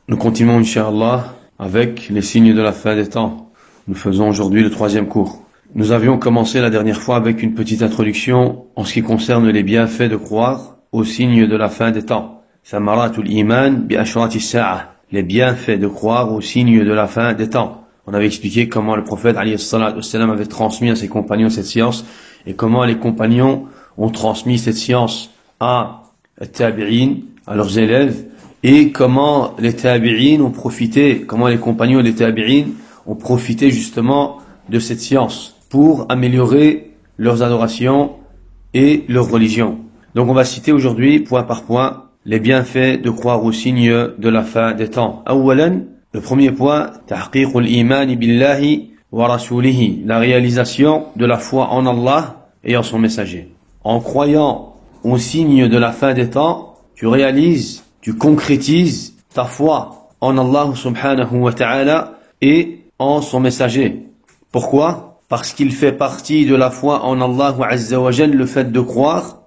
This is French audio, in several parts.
Nous continuons, Inch'Allah, avec les signes de la fin des temps. Nous faisons aujourd'hui le 3e cours. Nous avions commencé la dernière fois avec une petite introduction en ce qui concerne les bienfaits de croire aux signes de la fin des temps. Samaratul iman bi ashrati as-sa'a. Les bienfaits de croire aux signes de la fin des temps. On avait expliqué comment le prophète alayhi salatu wassalam avait transmis à ses compagnons cette science et comment les compagnons ont transmis cette science à tabi'in, à leurs élèves, et comment les tabi'in ont profité, comment les compagnons des tabi'in ont profité justement de cette science pour améliorer leurs adorations et leur religion. Donc on va citer aujourd'hui, point par point, les bienfaits de croire aux signes de la fin des temps. Awalan, le premier point, tahqiqul iman billahi wa rasulihi, la réalisation de la foi en Allah et en son messager. En croyant aux signes de la fin des temps, tu réalises, tu concrétises ta foi en Allah subhanahu wa ta'ala et en son messager. Pourquoi? Parce qu'il fait partie de la foi en Allah azza wa jal, le fait de croire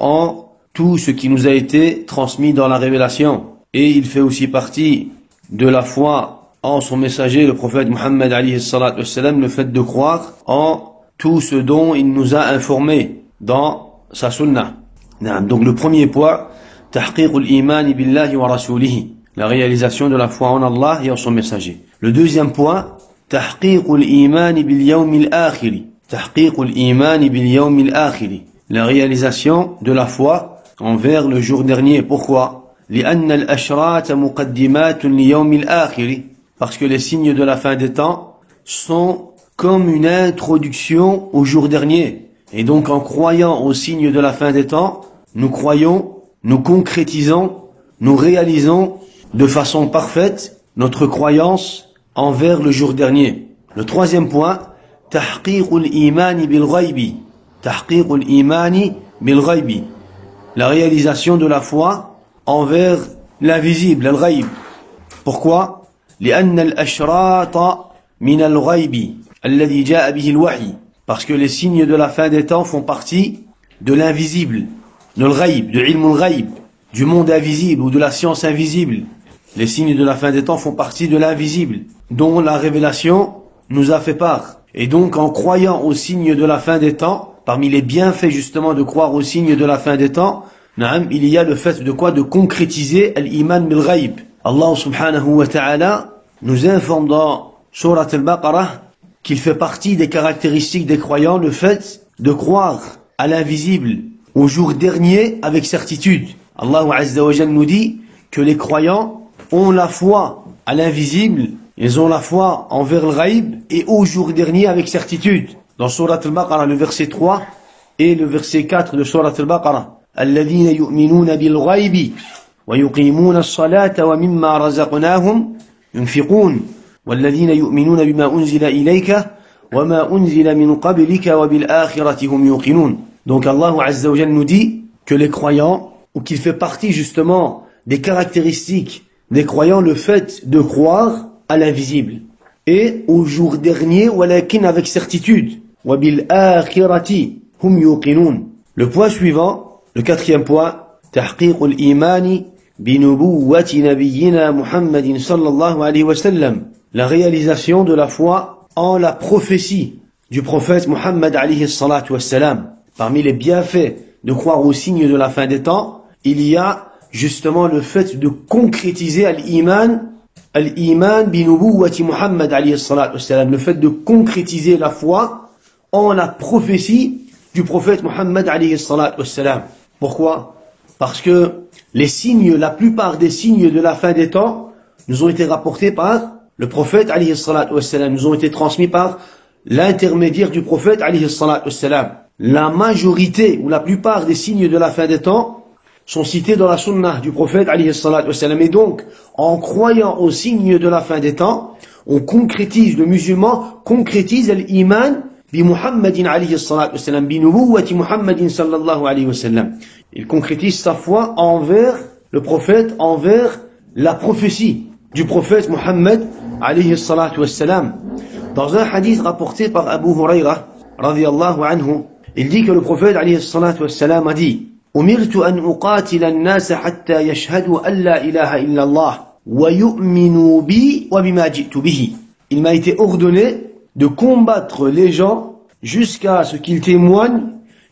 en tout ce qui nous a été transmis dans la révélation. Et il fait aussi partie de la foi en son messager, le prophète Muhammad alayhi salatu wassalam, le fait de croire en tout ce dont il nous a informé dans sa sunnah. Donc le premier point, tahqiqul iman billahi wa rasulihi, la réalisation de la foi en Allah et en son messager. Le deuxième point, tahqiqul iman bil yawmil akhir, tahqiqul iman bil yawmil akhir, la réalisation de la foi envers le jour dernier. Pourquoi? لأن الأشراط مقدمات ليوم الآخر, parce que les signes de la fin des temps sont comme une introduction au jour dernier. Et donc en croyant aux signes de la fin des temps, nous croyons, nous concrétisons, nous réalisons de façon parfaite notre croyance envers le jour dernier. Le troisième point, tahqiqul imani bil ghaibi, tahqiqul imani bil ghaibi, la réalisation de la foi envers l'invisible, al-ghaib. Pourquoi? لأن الأشراط من الغيب الذي جاء به الوحي, parce que les signes de la fin des temps font partie de l'invisible, de l'ghaib, de ilm al-ghaib, du monde invisible ou de la science invisible. Les signes de la fin des temps font partie de l'invisible, dont la révélation nous a fait part. Et donc en croyant aux signes de la fin des temps, parmi les bienfaits justement de croire aux signes de la fin des temps, il y a le fait de quoi? De concrétiser l'iman bil ghaib. Allah subhanahu wa ta'ala nous informe dans Surat al-Baqarah qu'il fait partie des caractéristiques des croyants le fait de croire à l'invisible, au jour dernier avec certitude. Allah azza wa jalla nous dit que les croyants ont la foi à l'invisible, ils ont la foi envers le ghaib et au jour dernier avec certitude. Dans Surat al-Baqarah, le verset 3 et le verset 4 de Surat al-Baqarah. الذين يؤمنون بالغيب ويقيمون الصلاة ومما رزقناهم ينفقون والذين يؤمنون بما أنزل إليك وما أنزل من قبلك وبالآخرة هم يوقنون. Donc Allah Azza wa Jalla nous dit que les croyants, ou qu'il fait partie justement des caractéristiques des croyants, le fait de croire à l'invisible et au jour dernier, walakin avec certitude, وبالآخرة هم يوقنون. Le point suivant, le quatrième point, tahqiqul imani bi nubuwwati nabiyyina Muhammadin sallallahu alayhi wa sallam, la réalisation de la foi en la prophétie du prophète Muhammad alayhi salatu wassalam. Parmi les bienfaits de croire aux signes de la fin des temps, il y a justement le fait de concrétiser al-iman bi nubuwwati Muhammad alayhi salatu wassalam, le fait de concrétiser la foi en la prophétie du prophète Muhammad alayhi salatu wassalam. Pourquoi? Parce que les signes, la plupart des signes de la fin des temps nous ont été rapportés par le prophète alayhi salatu wassalam, nous ont été transmis par l'intermédiaire du prophète alayhi salatu wassalam. La majorité ou la plupart des signes de la fin des temps sont cités dans la sunnah du prophète alayhi salatu wassalam. Et donc, en croyant aux signes de la fin des temps, on concrétise, le musulman concrétise l'iman بمحمد عليه الصلاة والسلام بنبوة محمد صلى الله عليه وسلم. Il concrétise sa foi envers le prophète, envers la prophétie du prophète Muhammad alayhi salatu wassalam. Dans un hadith rapporté par Abu Huraira radiyallahu anhu, il dit que le prophète alayhi salatu wassalam a dit أمرت أن أقاتل الناس حتى يشهدوا أن لا إله إلا الله ويؤمنوا بي وبما جئت به. Il m'a été ordonné de combattre les gens jusqu'à ce qu'ils témoignent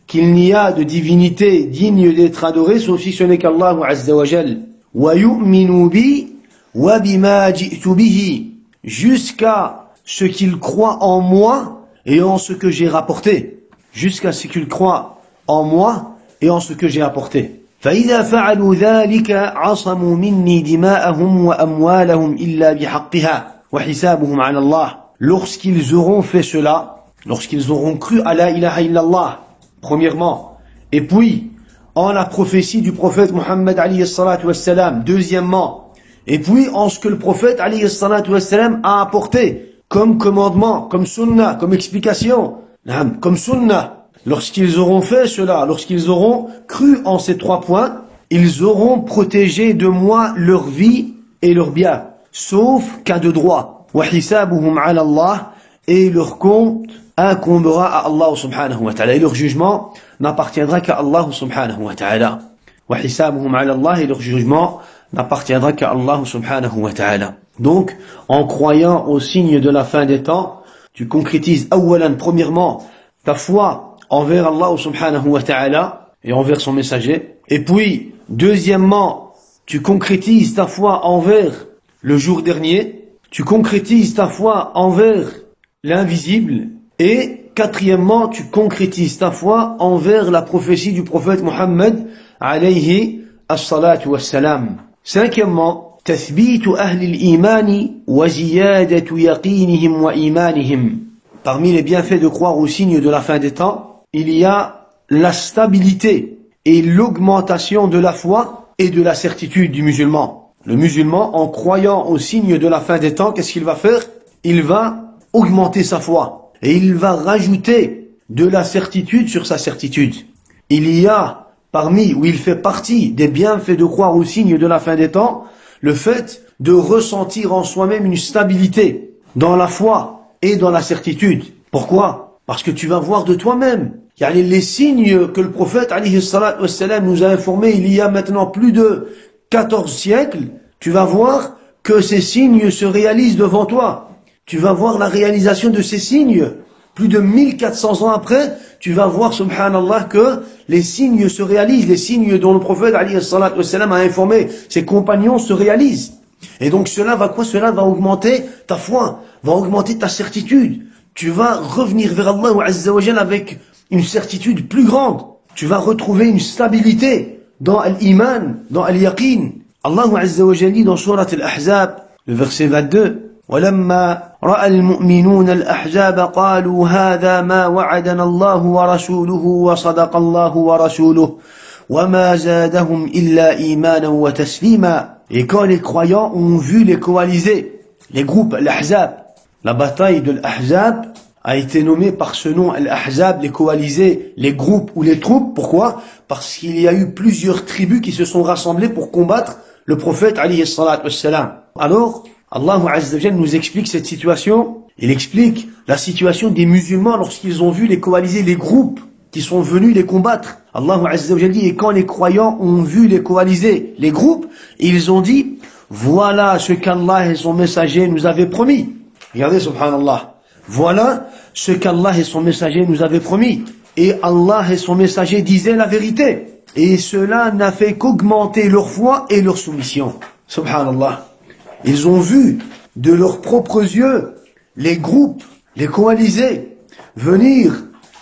qu'il n'y a de divinité digne d'être adorée sauf si ce n'est qu'Allah Azza wa Jal. وَيُؤْمِنُوا بِي وَبِمَا جِئْتُ بِهِ, jusqu'à ce qu'ils croient en moi et en ce que j'ai rapporté. Jusqu'à ce qu'ils croient en moi et en ce que j'ai apporté. فَإِذَا فَعَلُوا ذَلِكَ عَصَمُوا مِنِّي دِمَاءَهُمْ وَأَمْوَالَهُمْ إِلَّا بِحَقِّهَا وَحِسَابُهُمْ عَلَى اللَّهِ. Lorsqu'ils auront fait cela, lorsqu'ils auront cru à la ilaha illallah, premièrement, et puis en la prophétie du prophète Muhammad alayhi salatu wassalam, deuxièmement, et puis en ce que le prophète alayhi salatu wassalam a apporté comme commandement, comme sunnah, comme explication, comme sunnah. Lorsqu'ils auront fait cela, lorsqu'ils auront cru en ces trois points, ils auront protégé de moi leur vie et leur bien, sauf cas de droit. وَحِسَابُهُمْ عَلَى اللَّهِ, et leur compte incombera à Allah subhanahu wa ta'ala, et leur jugement n'appartiendra qu'à Allah subhanahu wa ta'ala. وَحِسَابُهُمْ عَلَى اللَّهِ, et leur jugement n'appartiendra qu'à Allah subhanahu wa ta'ala. Donc, en croyant au signe de la fin des temps, tu concrétises awalan, premièrement, ta foi envers Allah subhanahu wa ta'ala et envers son messager. Et puis, deuxièmement, tu concrétises ta foi envers le jour dernier. Tu concrétises ta foi envers l'invisible. Et quatrièmement, tu concrétises ta foi envers la prophétie du prophète Muhammad alayhi as-salatu was-salam. Cinquièmement, tathbitu ahli al-imani wa ziyadatu yaqinihim wa imanihim. Parmi les bienfaits de croire au signe de la fin des temps, il y a la stabilité et l'augmentation de la foi et de la certitude du musulman. Le musulman, en croyant au signe de la fin des temps, qu'est-ce qu'il va faire? Il va augmenter sa foi et il va rajouter de la certitude sur sa certitude. Il y a parmi, où il fait partie des bienfaits de croire au signe de la fin des temps, le fait de ressentir en soi-même une stabilité dans la foi et dans la certitude. Pourquoi? Parce que tu vas voir de toi-même. Les signes que le prophète alayhi salatu wassalam nous a informés il y a maintenant plus de 14 siècles, tu vas voir que ces signes se réalisent devant toi. Tu vas voir la réalisation de ces signes. Plus de 1400 ans après, tu vas voir, subhanallah, que les signes se réalisent. Les signes dont le prophète alayhi salatu wassalam a informé ses compagnons se réalisent. Et donc cela va quoi? Cela va augmenter ta foi, va augmenter ta certitude. Tu vas revenir vers Allah Azza wa Jal avec une certitude plus grande. Tu vas retrouver une stabilité dans l'iman, dans al-yaqin. Allah Azza wa Jal dit dans Surat al-Ahzab, le verset 22, وَلَمَّا رَأَى الْمُؤْمِنُونَ الْأَحْزَابَ قَالُوا هَذَا مَا وَعَدَنَا اللَّهُ وَرَسُولُهُ وَصَدَقَ اللَّهُ وَرَسُولُهُ وَمَا زَادَهُمْ إِلَّا إِيمَانًا وَتَسْلِيمًا. Et quand les croyants ont vu les coalisés, les groupes, l'Ahzab, la bataille de l'Ahzab a été nommée par ce nom, l'Ahzab, les coalisés, les groupes ou les troupes. Pourquoi? Parce qu'il y a eu plusieurs tribus qui se sont rassemblées pour combattre le prophète alayhi salatu wassalam. Alors, Allah Azza wa Jal nous explique cette situation. Il explique la situation des musulmans lorsqu'ils ont vu les coalisés, les groupes qui sont venus les combattre. Allah Azza wa Jal dit, et quand les croyants ont vu les coalisés, les groupes, ils ont dit, voilà ce qu'Allah et son messager nous avaient promis. Regardez, subhanallah. Voilà ce qu'Allah et son messager nous avaient promis. Et Allah et son messager disaient la vérité. Et cela n'a fait qu'augmenter leur foi et leur soumission. Subhanallah. Ils ont vu de leurs propres yeux les groupes, les coalisés, venir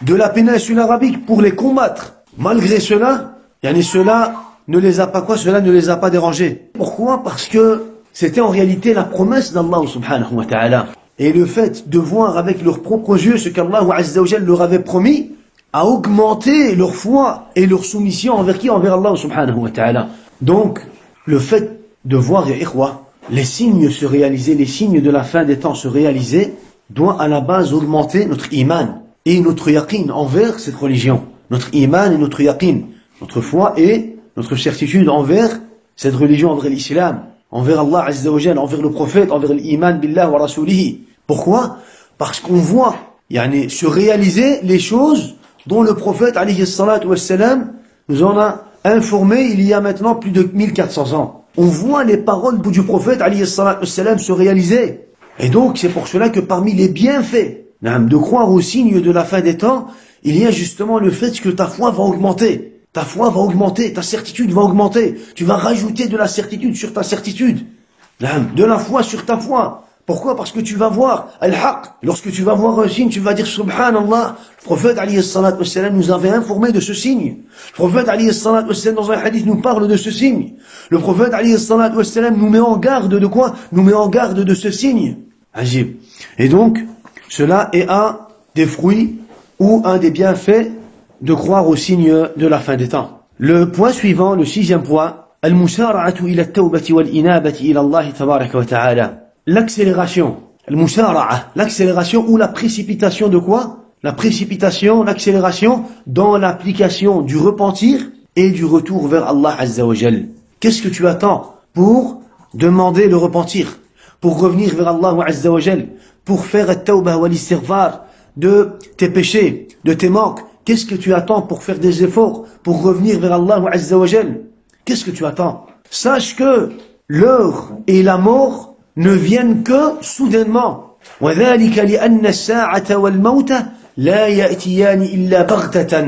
de la péninsule arabique pour les combattre. Malgré cela, cela ne les a pas Cela ne les a pas dérangés. Pourquoi? Parce que c'était en réalité la promesse d'Allah subhanahu wa ta'ala. Et le fait de voir avec leurs propres yeux ce qu'Allah Azza wa Jal leur avait promis a augmenté leur foi et leur soumission envers qui? Envers Allah subhanahu wa ta'ala. Donc, le fait de voir, ya ikhwa, les signes se réaliser, les signes de la fin des temps se réaliser, doit à la base augmenter notre iman et notre yaqin envers cette religion. Notre iman et notre yaqin, notre foi et notre certitude envers cette religion, envers l'islam, envers Allah Azza wa Jal, envers le prophète, envers l'iman billah wa rasulihi. Pourquoi? Parce qu'on voit se réaliser les choses dont le prophète alayhi salatu wassalam nous en a informé il y a maintenant plus de 1400 ans. On voit les paroles du prophète alayhi salatu wassalam se réaliser. Et donc c'est pour cela que parmi les bienfaits de croire aux signes de la fin des temps, il y a justement le fait que ta foi va augmenter. Ta foi va augmenter, ta certitude va augmenter. Tu vas rajouter de la certitude sur ta certitude. De la foi sur ta foi. Pourquoi? Parce que tu vas voir al-haq. Lorsque tu vas voir un signe, tu vas dire subhanallah. Le prophète alayhi salatu wassalam nous avait informé de ce signe. Le prophète alayhi salatu wassalam dans un hadith nous parle de ce signe. Le prophète alayhi salatu wassalam nous met en garde de quoi? Nous met en garde de ce signe. Ajib. Et donc, cela est un des fruits ou un des bienfaits de croire au signe de la fin des temps. Le point suivant, le 6e point, al-musara'atu ila at-tawbati wal-inabati ila Allah tabaraka wa ta'ala. L'accélération, l'accélération ou la précipitation de quoi? La précipitation, l'accélération dans l'application du repentir et du retour vers Allah Azza wa Jal. Qu'est-ce que tu attends pour demander le repentir, pour revenir vers Allah Azza wa Jal, pour faire at-tawbah wal-istighfar de tes péchés, de tes manques? Qu'est-ce que tu attends pour faire des efforts, pour revenir vers Allah Azza wa Jal? Qu'est-ce que tu attends? Sache que l'heure et la mort ne viennent que soudainement. وذلك لأن الساعة والموت لا يأتيان إلا بغتة.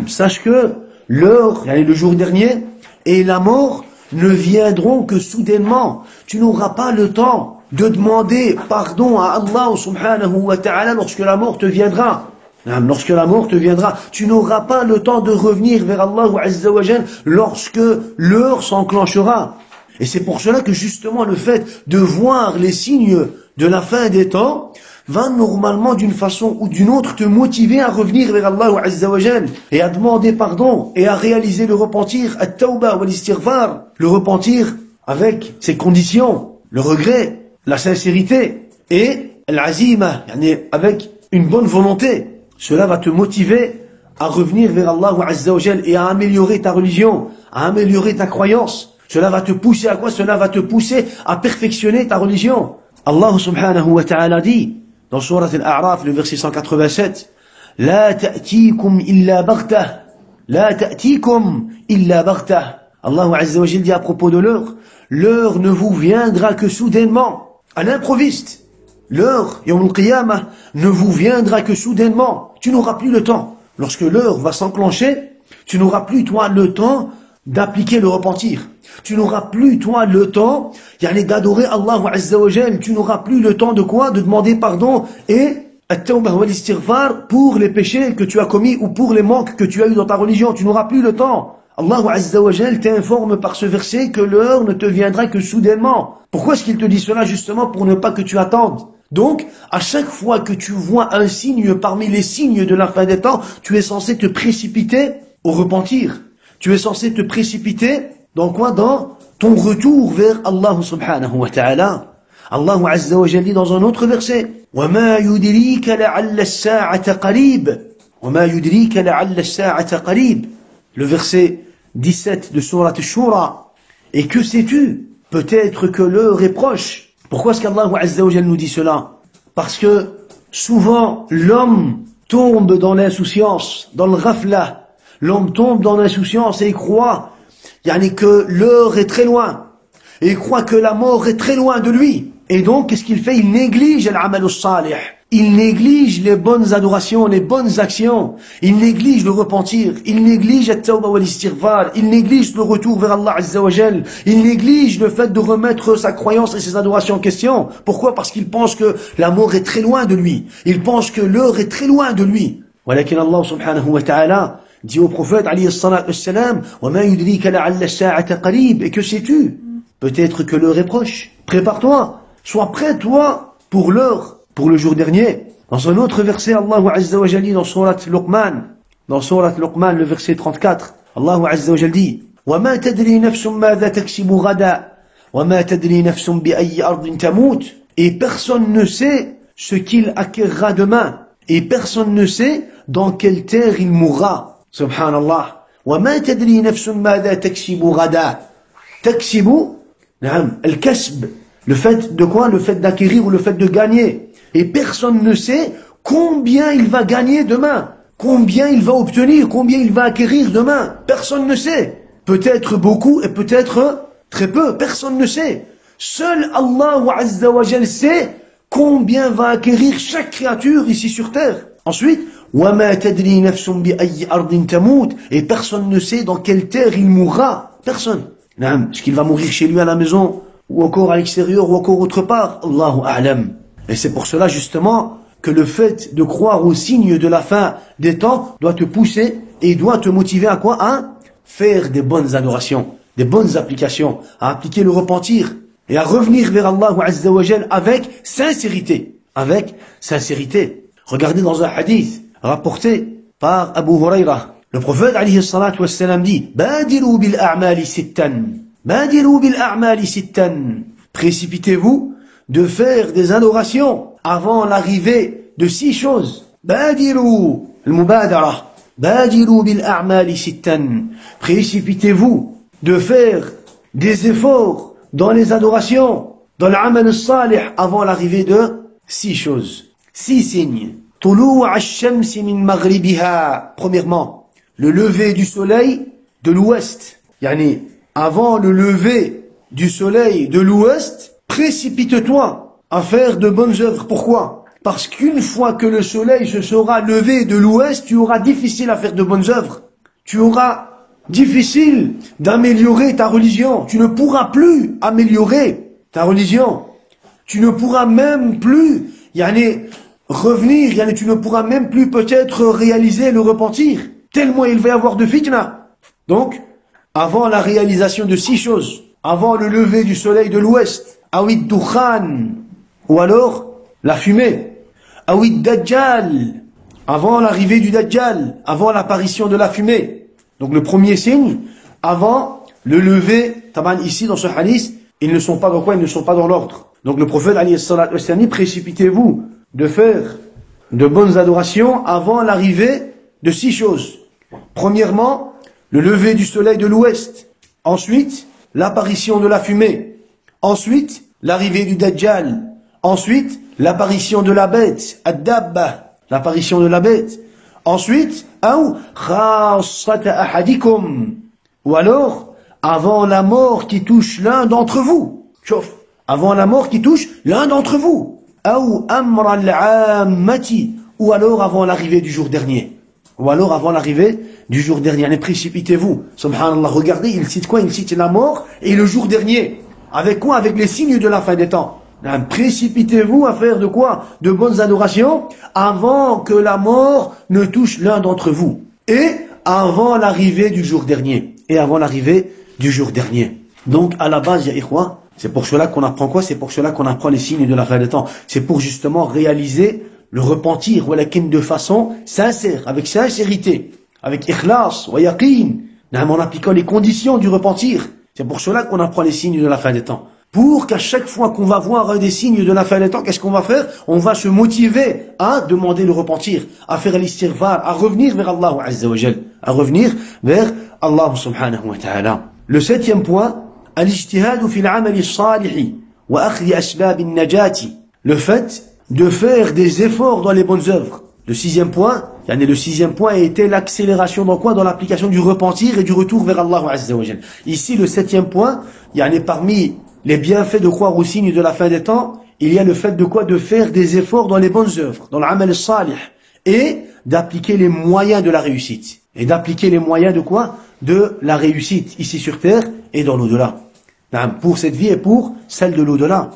Sache que l'heure, le jour dernier, et la mort ne viendront que soudainement. Tu n'auras pas le temps de demander pardon à Allah subhanahu wa ta'ala lorsque la mort te viendra. Lorsque la mort te viendra, tu n'auras pas le temps de revenir vers Allah Azza wa Jal lorsque l'heure s'enclenchera. Et c'est pour cela que justement le fait de voir les signes de la fin des temps va normalement d'une façon ou d'une autre te motiver à revenir vers Allah Azza wa Jal et à demander pardon et à réaliser le repentir, at-tawbah wal-istighfar, le repentir avec ses conditions, le regret, la sincérité et l'azima, avec une bonne volonté. Cela va te motiver à revenir vers Allah Azza wa Jal et à améliorer ta religion, à améliorer ta croyance. Cela va te pousser à quoi? Cela va te pousser à perfectionner ta religion. Allah subhanahu wa ta'ala dit dans Surat Al-A'raf, le verset 187, La ta'tikum illa baghtah. La ta'tikum illa baghtah. Allah Azza wa Jal dit à propos de l'heure, l'heure ne vous viendra que soudainement, à l'improviste. L'heure, Yawm al-Qiyamah, ne vous viendra que soudainement. Tu n'auras plus le temps. Lorsque l'heure va s'enclencher, tu n'auras plus, toi, le temps d'appliquer le repentir. Tu n'auras plus, toi, le temps, d'adorer Allah Azza wa Jal. Tu n'auras plus le temps de quoi? De demander pardon et at-tawbah wal-istighfar pour les péchés que tu as commis ou pour les manques que tu as eu dans ta religion. Tu n'auras plus le temps. Allah Azza wa Jal t'informe par ce verset que l'heure ne te viendra que soudainement. Pourquoi est-ce qu'il te dit cela? Justement pour ne pas que tu attendes. Donc, à chaque fois que tu vois un signe parmi les signes de la fin des temps, tu es censé te précipiter au repentir. Tu es censé te précipiter dans quoi? Dans ton retour vers Allah subhanahu wa ta'ala. Allah Azza wa Jalla dit dans un autre verset, وَمَا يُدْرِيكَ لَعَلَّ السَّاعَةَ قَرِيبٌ. وَمَا يُدْرِيكَ لَعَلَّ السَّاعَةَ قَرِيبٌ. Le verset 17 de Surat Al-Shura. Et que sais-tu? Peut-être que l'heure est proche. Pourquoi est-ce qu'Allah Azza wa Jalla nous dit cela? Parce que souvent l'homme tombe dans l'insouciance, dans le ghafla. L'homme tombe dans l'insouciance et il croit que l'heure est très loin. Et il croit que la mort est très loin de lui. Et donc, qu'est-ce qu'il fait? Il néglige al-amal as-salih. Il néglige les bonnes adorations, les bonnes actions. Il néglige le repentir. Il néglige at-tawbah wal-istighfar. Il néglige le retour vers Allah Azza wa Jal. Il néglige le fait de remettre sa croyance et ses adorations en question. Pourquoi? Parce qu'il pense que la mort est très loin de lui. Il pense que l'heure est très loin de lui. Walakin Allah subhanahu wa ta'ala dit au prophète alayhi salatu wassalam, وَمَا يُدْرِيكَ لَعَلَّ السَّاعَةَ قَرِيبٌ. Et que sais-tu? Peut-être que l'heure est proche. Prépare-toi. Sois prêt, toi, pour l'heure, pour le jour dernier. Dans un autre verset, Allah Azza wa Jalla dans Surat Luqman, le verset 34, Allah Azza wa Jalla dit, وَمَا تَدْرِي نَفْسٌ مَاذَا تَكْسِبُ غَدًا وَمَا تَدْرِي نَفْسٌ بِأَيِّ أَرْضٍ تَمُوتُ. Et personne ne sait ce qu'il acquérera demain. Et personne ne sait dans quelle terre il mourra. Subhanallah. وَمَا تَدْرِي نَفْسٌ مَاذَا تَكْسِبُ غَدًا. تَكْسِبُ, al-kasb. Le fait de quoi? Le fait d'acquérir ou le fait de gagner. Et personne ne sait combien il va gagner demain. combien il va obtenir, combien il va acquérir demain. Personne ne sait. Peut-être beaucoup et peut-être très peu. Personne ne sait. Seul Allah Azza wa Jal sait combien va acquérir chaque créature ici sur terre. Ensuite, وَمَا تَدْرِي نَفْسٌ بِأَيِّ أَرْضٍ تَمُوتُ, et personne ne sait dans quelle terre il mourra. Personne. Est-ce qu'il va mourir chez lui à la maison, ou encore à l'extérieur, ou encore autre part? Allahu a'lam. Et c'est pour cela justement que le fait de croire aux signes de la fin des temps doit te pousser et doit te motiver à quoi? À faire des bonnes adorations, des bonnes applications, à appliquer le repentir et à revenir vers Allah Azza wa Jal avec sincérité. Avec sincérité. Regardez dans un hadith rapporté par Abu Huraira. Le prophète alayhi salatu wassalam dit: Badiru bil a'mali sittan. Badiru bil a'mali sittan. Précipitez-vous de faire des adorations avant l'arrivée de 6 choses. Badiru al-mubadara. Badiru bil a'mali sittan. Précipitez-vous de faire des efforts dans les adorations, dans l'amal salih, avant l'arrivée de 6 choses. 6 signes. Tulu' ash-shams min maghribiha. Premièrement, le lever du soleil de l'ouest. Yani, avant le lever du soleil de l'ouest, précipite-toi à faire de bonnes œuvres. Pourquoi? Parce qu'une fois que le soleil se sera levé de l'ouest, tu auras difficile à faire de bonnes œuvres. Tu auras difficile d'améliorer ta religion. Tu ne pourras plus améliorer ta religion. Tu ne pourras même plus, revenir, tu ne pourras même plus peut-être réaliser le repentir. Tellement il va y avoir de fitna. Donc, avant la réalisation de 6 choses, avant le lever du soleil de l'ouest, awid dukhan, ou alors la fumée, awid dajjal, avant l'arrivée du dajjal, avant l'apparition de la fumée. Donc le premier signe, avant le lever, taban ici dans ce hadith, ils ne sont pas dans quoi? Ils ne sont pas dans l'ordre. Donc le prophète alayhi salatu wassalam, précipitez-vous de faire de bonnes adorations avant l'arrivée de 6 choses. Premièrement, le lever du soleil de l'ouest. Ensuite, l'apparition de la fumée. Ensuite, l'arrivée du Dajjal. Ensuite, l'apparition de la bête, ad-dabba, l'apparition de la bête. Ensuite, ou alors, avant la mort qui touche l'un d'entre vous. Chauffe. Avant la mort qui touche l'un d'entre vous. Ou alors avant l'arrivée du jour dernier. Ou alors avant l'arrivée du jour dernier. Allez, précipitez-vous. Subhanallah, regardez, il cite quoi? Il cite la mort et le jour dernier. Avec quoi? Avec les signes de la fin des temps. Précipitez-vous à faire de quoi? De bonnes adorations avant que la mort ne touche l'un d'entre vous. Et avant l'arrivée du jour dernier. Et avant l'arrivée du jour dernier. Donc, à la base, ya ikhwa, c'est pour cela qu'on apprend quoi? C'est pour cela qu'on apprend les signes de la fin des temps. C'est pour justement réaliser le repentir, walakin de façon sincère, avec sincérité, avec ikhlas, wa yaqin, en appliquant les conditions du repentir. C'est pour cela qu'on apprend les signes de la fin des temps. Pour qu'à chaque fois qu'on va voir un des signes de la fin des temps, qu'est-ce qu'on va faire? On va se motiver à demander le repentir, à faire l'istighfar, à revenir vers Allah Azza wa Jal, à revenir vers Allah subhanahu wa ta'ala. Le 7e point, al-ijtihadu fil amali salihi wa akhdi asbab an-najati. Le fait de faire des efforts dans les bonnes œuvres. Le 6e point, le 6e point était l'accélération dans quoi? Dans l'application du repentir et du retour vers Allah Azza wa Jal. Ici, le 7e point, parmi les bienfaits de croire aux signes de la fin des temps, il y a le fait de quoi? De faire des efforts dans les bonnes œuvres, dans l'amal salih, et d'appliquer les moyens de la réussite. Et d'appliquer les moyens de quoi? De la réussite, ici sur terre et dans l'au-delà. Pour cette vie et pour celle de l'au-delà.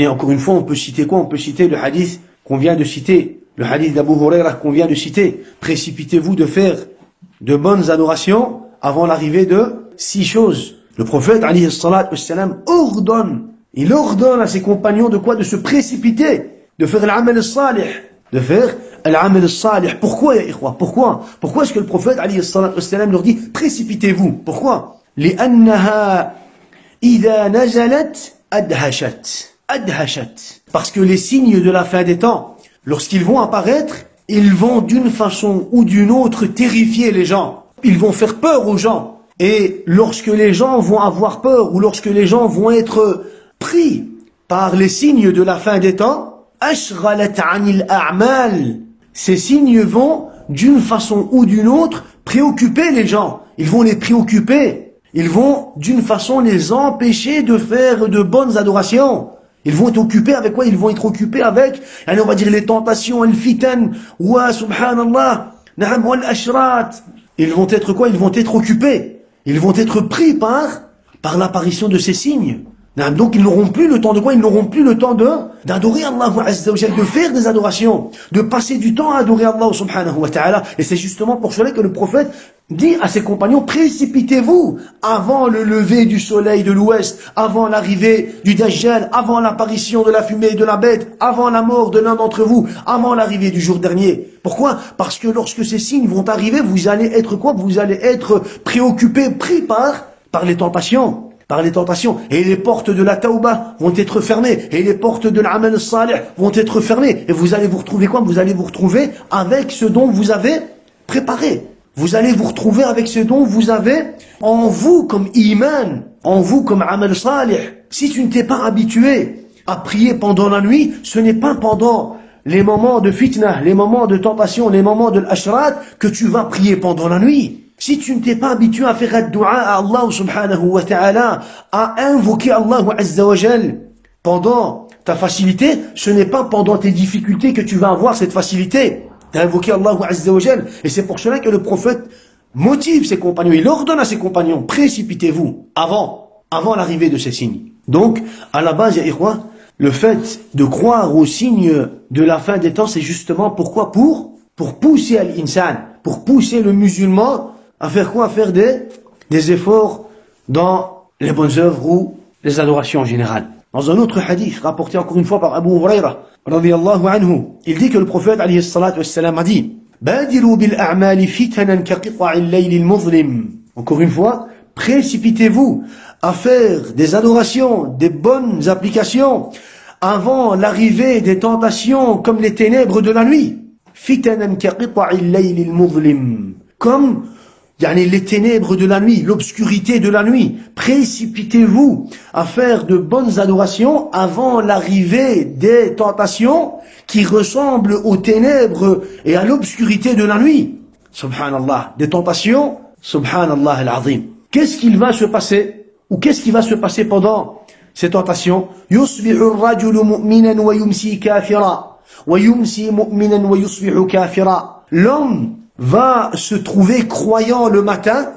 Encore une fois, on peut citer quoi? On peut citer le hadith qu'on vient de citer, le hadith d'Abu Huraira qu'on vient de citer. Précipitez-vous de faire de bonnes adorations avant l'arrivée de 6 choses. Le prophète, alayhi salatu wassalam, il ordonne à ses compagnons de quoi? De se précipiter, de faire l'amal salih, de faire l'amal salih. Pourquoi, ya ikhwa? Pourquoi est-ce que le prophète, alayhi salatu wassalam, leur dit précipitez-vous? Pourquoi? لأنها إذا نزلت أدهشت. Parce que les signes de la fin des temps, lorsqu'ils vont apparaître, ils vont d'une façon ou d'une autre terrifier les gens. Ils vont faire peur aux gens. Et lorsque les gens vont avoir peur ou lorsque les gens vont être pris par les signes de la fin des temps, ashghalat anil a'mal. Ces signes vont d'une façon ou d'une autre, préoccuper les gens. Ils vont les préoccuper. Ils vont, d'une façon, les empêcher de faire de bonnes adorations. Ils vont être occupés avec quoi? Ils vont être occupés avec, allez, on va dire, les tentations, les fitan, wa subhanallah, na'am wal ashrat. Ils vont être quoi? Ils vont être occupés. Ils vont être pris par l'apparition de ces signes. Donc ils n'auront plus le temps de quoi? Ils n'auront plus le temps d'adorer Allah Azza wa Jalla, de faire des adorations, de passer du temps à adorer Allah subhanahu wa ta'ala. Et c'est justement pour cela que le prophète dit à ses compagnons, précipitez-vous avant le lever du soleil de l'ouest, avant l'arrivée du Dajjal, avant l'apparition de la fumée et de la bête, avant la mort de l'un d'entre vous, avant l'arrivée du jour dernier. Pourquoi? Parce que lorsque ces signes vont arriver, vous allez être quoi? Vous allez être préoccupés, pris par les tentations. Par les tentations. Et les portes de la tauba vont être fermées. Et les portes de l'amal salih vont être fermées. Et vous allez vous retrouver quoi? Vous allez vous retrouver avec ce dont vous avez préparé. Vous allez vous retrouver avec ce dont vous avez en vous comme iman, en vous comme amal salih. Si tu ne t'es pas habitué à prier pendant la nuit, ce n'est pas pendant les moments de fitna, les moments de tentation, les moments de l'ashrat que tu vas prier pendant la nuit. Si tu ne t'es pas habitué à faire un dua à Allah subhanahu wa ta'ala, à invoquer Allah azza wa jal pendant ta facilité, ce n'est pas pendant tes difficultés que tu vas avoir cette facilité d'invoquer Allah azza wa jal. Et c'est pour cela que le prophète motive ses compagnons, il ordonne à ses compagnons, précipitez-vous avant l'arrivée de ces signes. Donc, à la base, ya ikhwa, le fait de croire aux signes de la fin des temps, c'est justement pourquoi? Pour pousser à l'insan, pour pousser le musulman à faire quoi? À faire des efforts dans les bonnes œuvres ou les adorations en général. Dans un autre hadith, rapporté encore une fois par Abu Huraira, radiyallahu anhu, il dit que le prophète, alayhi salatu wassalam, a dit, Badiru bil a'mali fitanan ka qita'il layli al-muzlim. Encore une fois, précipitez-vous à faire des adorations, des bonnes applications, avant l'arrivée des tentations comme les ténèbres de la nuit. Fitanan ka qita'il layli al-muzlim. Comme les ténèbres de la nuit, l'obscurité de la nuit. Précipitez-vous à faire de bonnes adorations avant l'arrivée des tentations qui ressemblent aux ténèbres et à l'obscurité de la nuit. Subhanallah. Des tentations, subhanallah al-azim. Qu'est-ce qu'il va se passer, ou qu'est-ce qui va se passer pendant ces tentations? Yusbihu ar-rajulu mu'minan wa yumsi kafira, wa yumsi mu'minan wa yusbihu kafira. L'homme va se trouver croyant le matin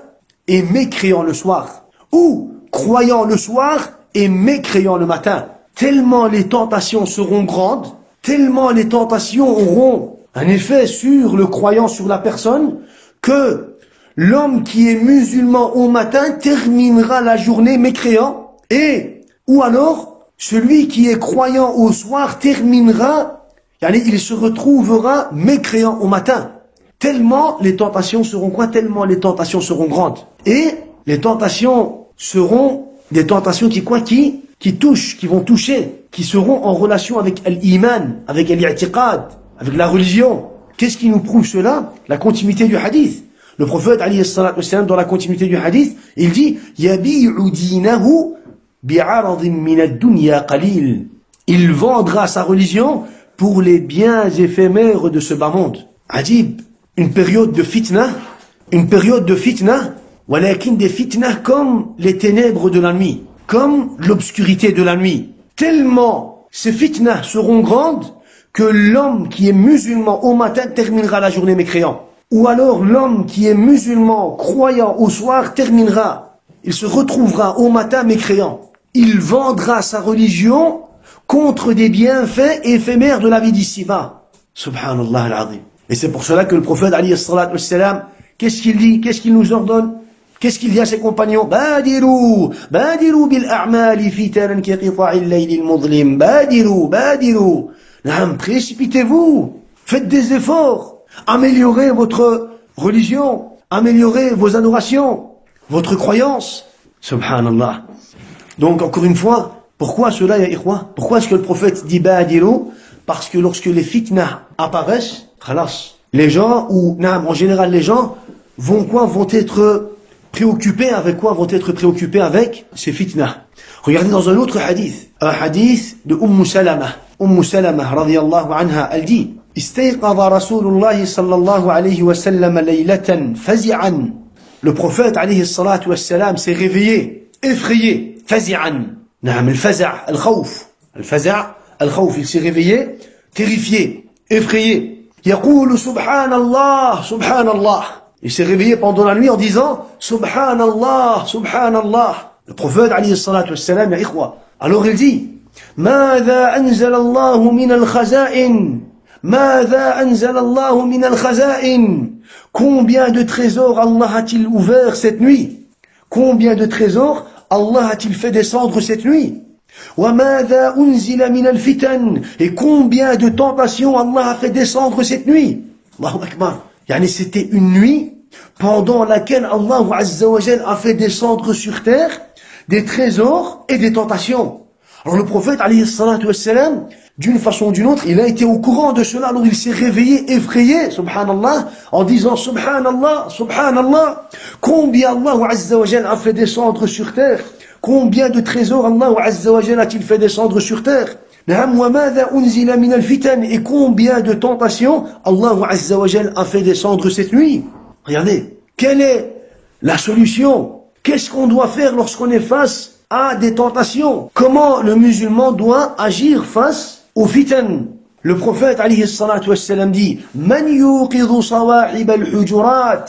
et mécréant le soir. Ou croyant le soir et mécréant le matin. Tellement les tentations seront grandes, tellement les tentations auront un effet sur le croyant, sur la personne, que l'homme qui est musulman au matin terminera la journée mécréant, ou alors celui qui est croyant au soir terminera, il se retrouvera mécréant au matin. Tellement les tentations seront quoi? Tellement les tentations seront grandes. Et les tentations seront des tentations qui touchent, qui vont toucher, qui seront en relation avec l'iman, avec l'i'tiqad, avec la religion. Qu'est-ce qui nous prouve cela? La continuité du hadith. Le prophète, alayhi salatu wassalam, dans la continuité du hadith, il dit, yabi'u dinahu bi'aradin min ad-dunya qalil. Il vendra sa religion pour les biens éphémères de ce bas monde. Adib. Une période de fitna, walakin des fitna comme les ténèbres de la nuit, comme l'obscurité de la nuit. Tellement ces fitna seront grandes que l'homme qui est musulman au matin terminera la journée mécréant. Ou alors l'homme qui est musulman croyant au soir il se retrouvera au matin mécréant. Il vendra sa religion contre des bienfaits éphémères de la vie d'ici-bas. Subhanallah al-azim. Et c'est pour cela que le prophète, alayhi salatu wassalam, qu'est-ce qu'il dit? Qu'est-ce qu'il nous ordonne? Qu'est-ce qu'il dit à ses compagnons? Badiru bil a'mali fitanan ka qita'il layli al-muzlim. Badiru. Précipitez-vous. Faites des efforts. Améliorez votre religion. Améliorez vos adorations. Votre croyance. Subhanallah. Donc, encore une fois, pourquoi cela, ya ikhwa? Pourquoi est-ce que le prophète dit badiru? Parce que lorsque les fitnas apparaissent, les gens, en général les gens, vont être préoccupés avec quoi? Vont être préoccupés avec ces fitnas. Regardez dans un autre hadith, un hadith de Salama, radiyallahu anha, elle dit, استيقظ رسول الله صلى الله عليه وسلم ليلة فزعا. Le prophète عليه الصلاة والسلام s'est réveillé, effrayé, فزعا. نعم الفزع الخوف. الفزع الخوف. Il s'est réveillé, terrifié, effrayé. يقول سبحان الله سبحان الله. Il s'est réveillé pendant la nuit en disant Subhanallah, Subhanallah. Le prophète عليه الصلاة والسلام يا إخوة. Alors il dit ماذا أنزل الله من الخزائن ماذا أنزل الله من الخزائن. Combien de trésors Allah a-t-il ouvert cette nuit? Combien de trésors Allah a-t-il fait descendre cette nuit? وماذا أنزل من الفتن. Et combien de tentations Allah a fait descendre cette nuit? Allahu Akbar. Yani c'était une nuit pendant laquelle Allah Azza wa Jal a fait descendre sur terre des trésors et des tentations. Alors le prophète alayhi salatu wassalam, d'une façon ou d'une autre, il a été au courant de cela. Alors il s'est réveillé, effrayé, subhanallah, en disant subhanallah, subhanallah. Combien Allah Azza wa Jal a fait descendre sur terre? Combien de trésors Allah Azza wa Jal a-t-il fait descendre sur terre? Et combien de tentations Allah Azza wa Jal a fait descendre cette nuit? Regardez, quelle est la solution? Qu'est-ce qu'on doit faire lorsqu'on est face à des tentations? Comment le musulman doit agir face aux fitan? Le prophète alayhi salatu wassalam dit Man yuqidhu sawahib al-hujurat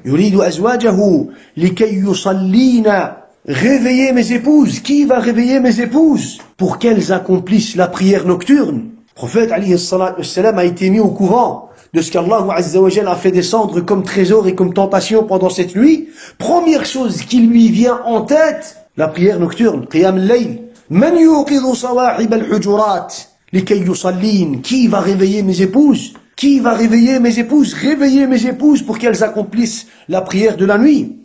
yuridu azwajahu likay yusallina. Réveillez mes épouses. Qui va réveiller mes épouses pour qu'elles accomplissent la prière nocturne? Le prophète alayhi salatu wassalam a été mis au courant de ce qu'Allah Azza wa Jal a fait descendre comme trésor et comme tentation pendant cette nuit. Première chose qui lui vient en tête, la prière nocturne, qiyam al-layl. Man yuqidhu sawahib al-hujurat likay yusallin. Qui va réveiller mes épouses? Qui va réveiller mes épouses? Réveiller mes épouses pour qu'elles accomplissent la prière de la nuit.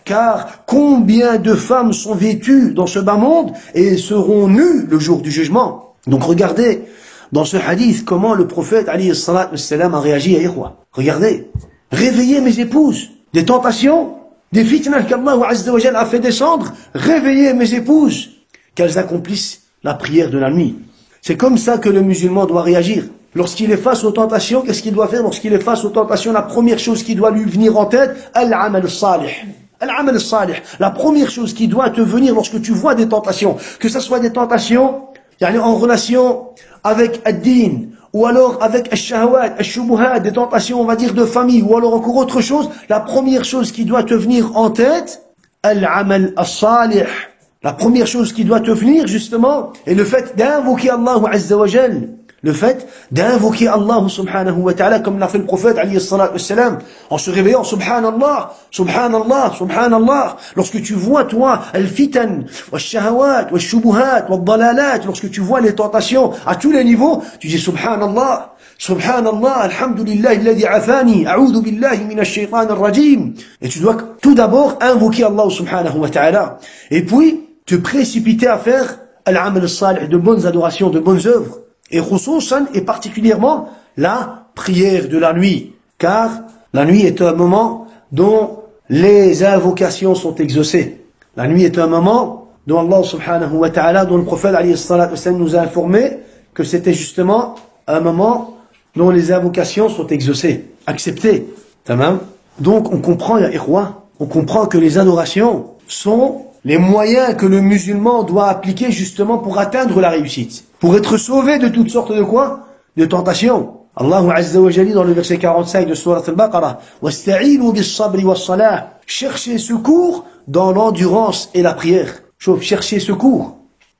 Car combien de femmes sont vêtues dans ce bas monde et seront nues le jour du jugement. Donc regardez dans ce hadith comment le prophète alayhi salatu wassalam a réagi à Ikhwa. Regardez, réveillez mes épouses des tentations, des fitnas qu'Allah Azza wa Jal a fait descendre. Réveillez mes épouses qu'elles accomplissent la prière de la nuit. C'est comme ça que le musulman doit réagir. Lorsqu'il est face aux tentations, qu'est-ce qu'il doit faire? Lorsqu'il est face aux tentations, la première chose qui doit lui venir en tête, al-amal salih. Al-amal salih. La première chose qui doit te venir lorsque tu vois des tentations, que ce soit des tentations en relation avec ad-din, ou alors avec al-shahawat, al-shubuhat, des tentations, on va dire, de famille, ou alors encore autre chose, la première chose qui doit te venir en tête, al-amal salih. La première chose qui doit te venir, justement, est le fait d'invoquer Allah Azza wa Jal. Le fait d'invoquer Allah subhanahu wa ta'ala comme l'a fait le prophète alayhi salatu wassalam en se réveillant subhanallah, subhanallah, subhanallah. Lorsque tu vois toi al-fitan, wal-shahawat, wal-shubuhat, wal-dalalat, lorsque tu vois les tentations à tous les niveaux, tu dis subhanallah, subhanallah, alhamdulillah alladhi afani, a'udhu billahi minash shaytanir rajim. Et tu dois tout d'abord invoquer Allah subhanahu wa ta'ala et puis te précipiter à faire al-amal salih, de bonnes adorations, de bonnes œuvres. Et khususan, et particulièrement, la prière de la nuit. Car la nuit est un moment dont les invocations sont exaucées. La nuit est un moment dont Allah subhanahu wa ta'ala, dont le prophète alayhi salatu wassalam nous a informé que c'était justement un moment dont les invocations sont exaucées, acceptées. Tamam. Donc on comprend, ya ikhwa, on comprend que les adorations sont les moyens que le musulman doit appliquer justement pour atteindre la réussite. Pour être sauvé de toutes sortes de quoi? De tentations. Allah Azza wa Jalla dans le verset 45 de Surat Al-Baqarah, وَاسْتَعِينُوا بِالصَّبْرِ وَالصَّلَاةِ. Cherchez secours dans l'endurance et la prière. Cherchez secours.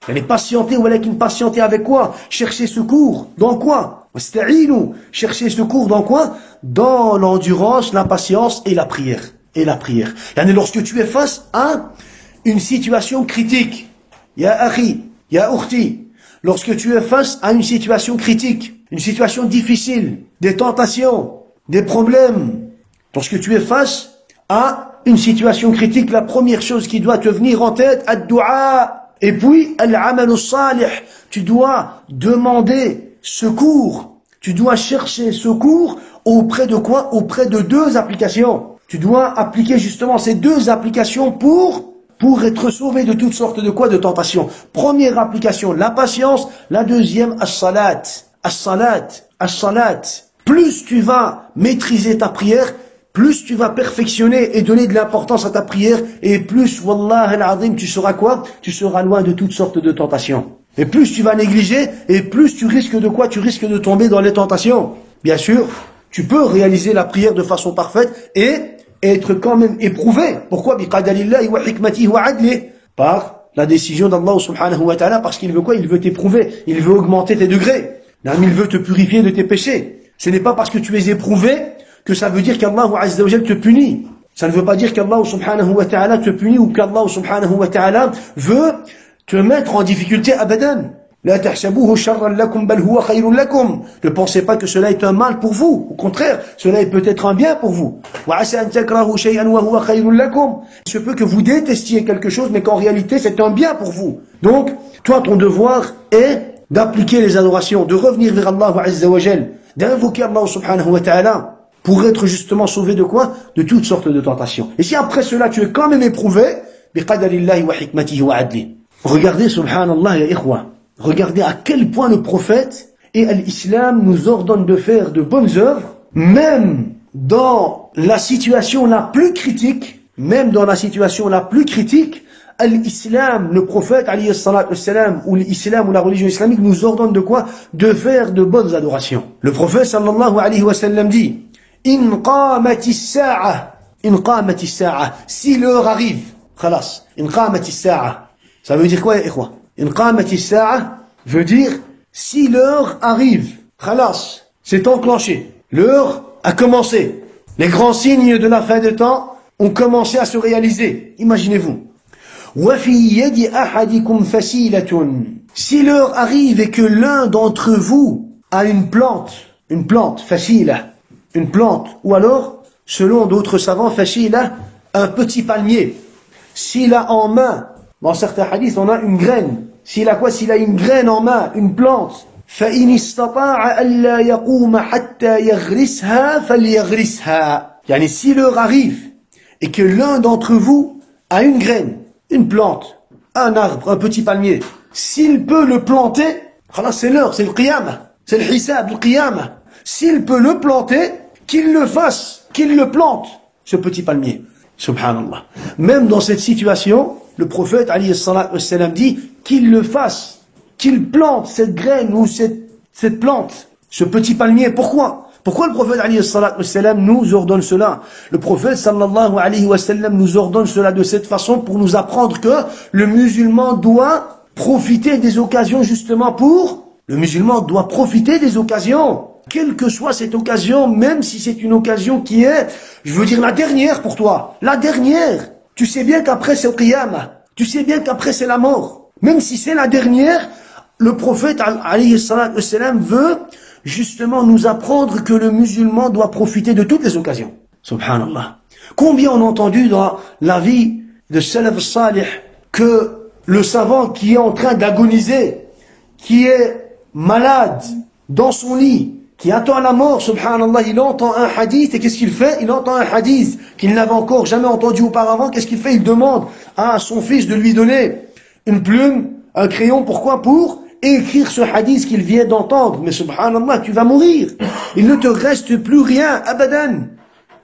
Elle patienter, ou elle patienter avec quoi? Cherchez secours. Dans quoi? وَاسْتَعِينُوا. Cherchez secours dans quoi? Dans l'endurance, la patience et la prière. Et la prière. Yani lorsque tu es face à une situation critique, ya akhi, ya ukhti, lorsque tu es face à une situation critique, une situation difficile, des tentations, des problèmes, lorsque tu es face à une situation critique, la première chose qui doit te venir en tête, ad-du'a, et puis al-amal salih, tu dois demander secours, tu dois chercher secours auprès de quoi? Auprès de deux applications. Tu dois appliquer justement ces deux applications pour pour être sauvé de toutes sortes de quoi? De tentations. Première application, la patience. La deuxième, as-salat. As-salat. As-salat. Plus tu vas maîtriser ta prière, plus tu vas perfectionner et donner de l'importance à ta prière, et plus, wallah al-azim, tu seras quoi? Tu seras loin de toutes sortes de tentations. Et plus tu vas négliger, et plus tu risques de quoi? Tu risques de tomber dans les tentations. Bien sûr, tu peux réaliser la prière de façon parfaite et être quand même éprouvé. Pourquoi? Biqadarillahi wa hikmatihi wa adli. Par la décision d'Allah subhanahu wa ta'ala, parce qu'il veut quoi? Il veut t'éprouver. Il veut augmenter tes degrés. Il veut te purifier de tes péchés. Ce n'est pas parce que tu es éprouvé que ça veut dire qu'Allah azza wa jalla te punit. Ça ne veut pas dire qu'Allah subhanahu wa ta'ala te punit ou qu'Allah subhanahu wa ta'ala veut te mettre en difficulté abadan. La tahsabuhu sharran lakum bal huwa khayrun lakum. Ne pensez pas que cela est un mal pour vous. Au contraire, cela est peut-être un bien pour vous. Wa asa an takrahu shay'an wa huwa khayrun lakum. Il se peut que vous détestiez quelque chose, mais qu'en réalité c'est un bien pour vous. Donc, toi, ton devoir est d'appliquer les adorations, de revenir vers Allah azza wa jalla, d'invoquer Allah subhanahu wa ta'ala, pour être justement sauvé de quoi? De toutes sortes de tentations. Et si après cela tu es quand même éprouvé, biqadarillahi wa hikmatihi wa adli. Regardez, subhanallah, ya ikhwa, regardez à quel point le prophète et l'islam nous ordonnent de faire de bonnes œuvres, même dans la situation la plus critique, l'islam, le prophète, alayhi salatu wassalam, ou l'islam ou la religion islamique nous ordonne de quoi? De faire de bonnes adorations. Le prophète sallallahu alayhi wa sallam dit, In qamatis sa'a, si l'heure arrive, khalas, in qamatis sa'a. Ça veut dire quoi, ikhwa? In qamatis sa'a veut dire, si l'heure arrive, khalas, c'est enclenché. L'heure a commencé. Les grands signes de la fin des temps ont commencé à se réaliser. Imaginez-vous. Wa fi yadi ahadikum fasilatun. Si l'heure arrive et que l'un d'entre vous a une plante, fasila, une plante, ou alors, selon d'autres savants, fasila, un petit palmier. S'il a en main, dans certains hadiths, on a une graine. S'il a quoi? S'il a une graine en main, une plante, فَإِنِ اسْتَطَاعَ أَلَّا يَقُومَ حَتَّى يَغْرِسْهَا فَلْيَغْرِسْهَا. Yani, si l'heure arrive et que l'un d'entre vous a une graine, une plante, un arbre, un petit palmier, s'il peut le planter, c'est l'heure, c'est le qiyamah, c'est le hisab, le qiyamah. S'il peut le planter, qu'il le fasse, qu'il le plante, ce petit palmier. Subhanallah. Même dans cette situation, le prophète, alayhi salatu wassalam, dit qu'il le fasse, qu'il plante cette graine ou cette plante, ce petit palmier. Pourquoi? Pourquoi le prophète, alayhi salatu wassalam, nous ordonne cela? Le prophète, sallallahu alayhi wa sallam, nous ordonne cela de cette façon pour nous apprendre que le musulman doit profiter des occasions justement le musulman doit profiter des occasions. Quelle que soit cette occasion, même si c'est une occasion qui est, je veux dire, la dernière pour toi. La dernière. Tu sais bien qu'après c'est le qiyamah. Tu sais bien qu'après c'est la mort. Même si c'est la dernière, le prophète, alayhi salatu wassalam, veut justement nous apprendre que le musulman doit profiter de toutes les occasions. Subhanallah. Combien on a entendu dans la vie de Salaf Salih que le savant qui est en train d'agoniser, qui est malade dans son lit, qui attend la mort, subhanallah, il entend un hadith, et qu'est-ce qu'il fait? Il entend un hadith qu'il n'avait encore jamais entendu auparavant. Qu'est-ce qu'il fait? Il demande à son fils de lui donner une plume, un crayon. Pourquoi? Pour écrire ce hadith qu'il vient d'entendre. Mais subhanallah, tu vas mourir. Il ne te reste plus rien, abadan.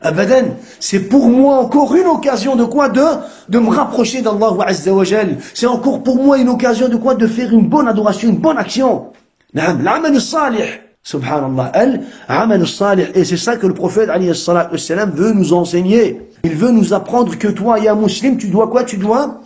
Abadan. C'est pour moi encore une occasion de quoi? De me rapprocher d'Allah azza wa jal. C'est encore pour moi une occasion de quoi? De faire une bonne adoration, une bonne action. L'amal salih. Subhanallah, al-amal salih. Et c'est ça que le prophète, alayhi salatu wassalam, veut nous enseigner. Il veut nous apprendre que toi, ya muslim, tu dois quoi? Tu dois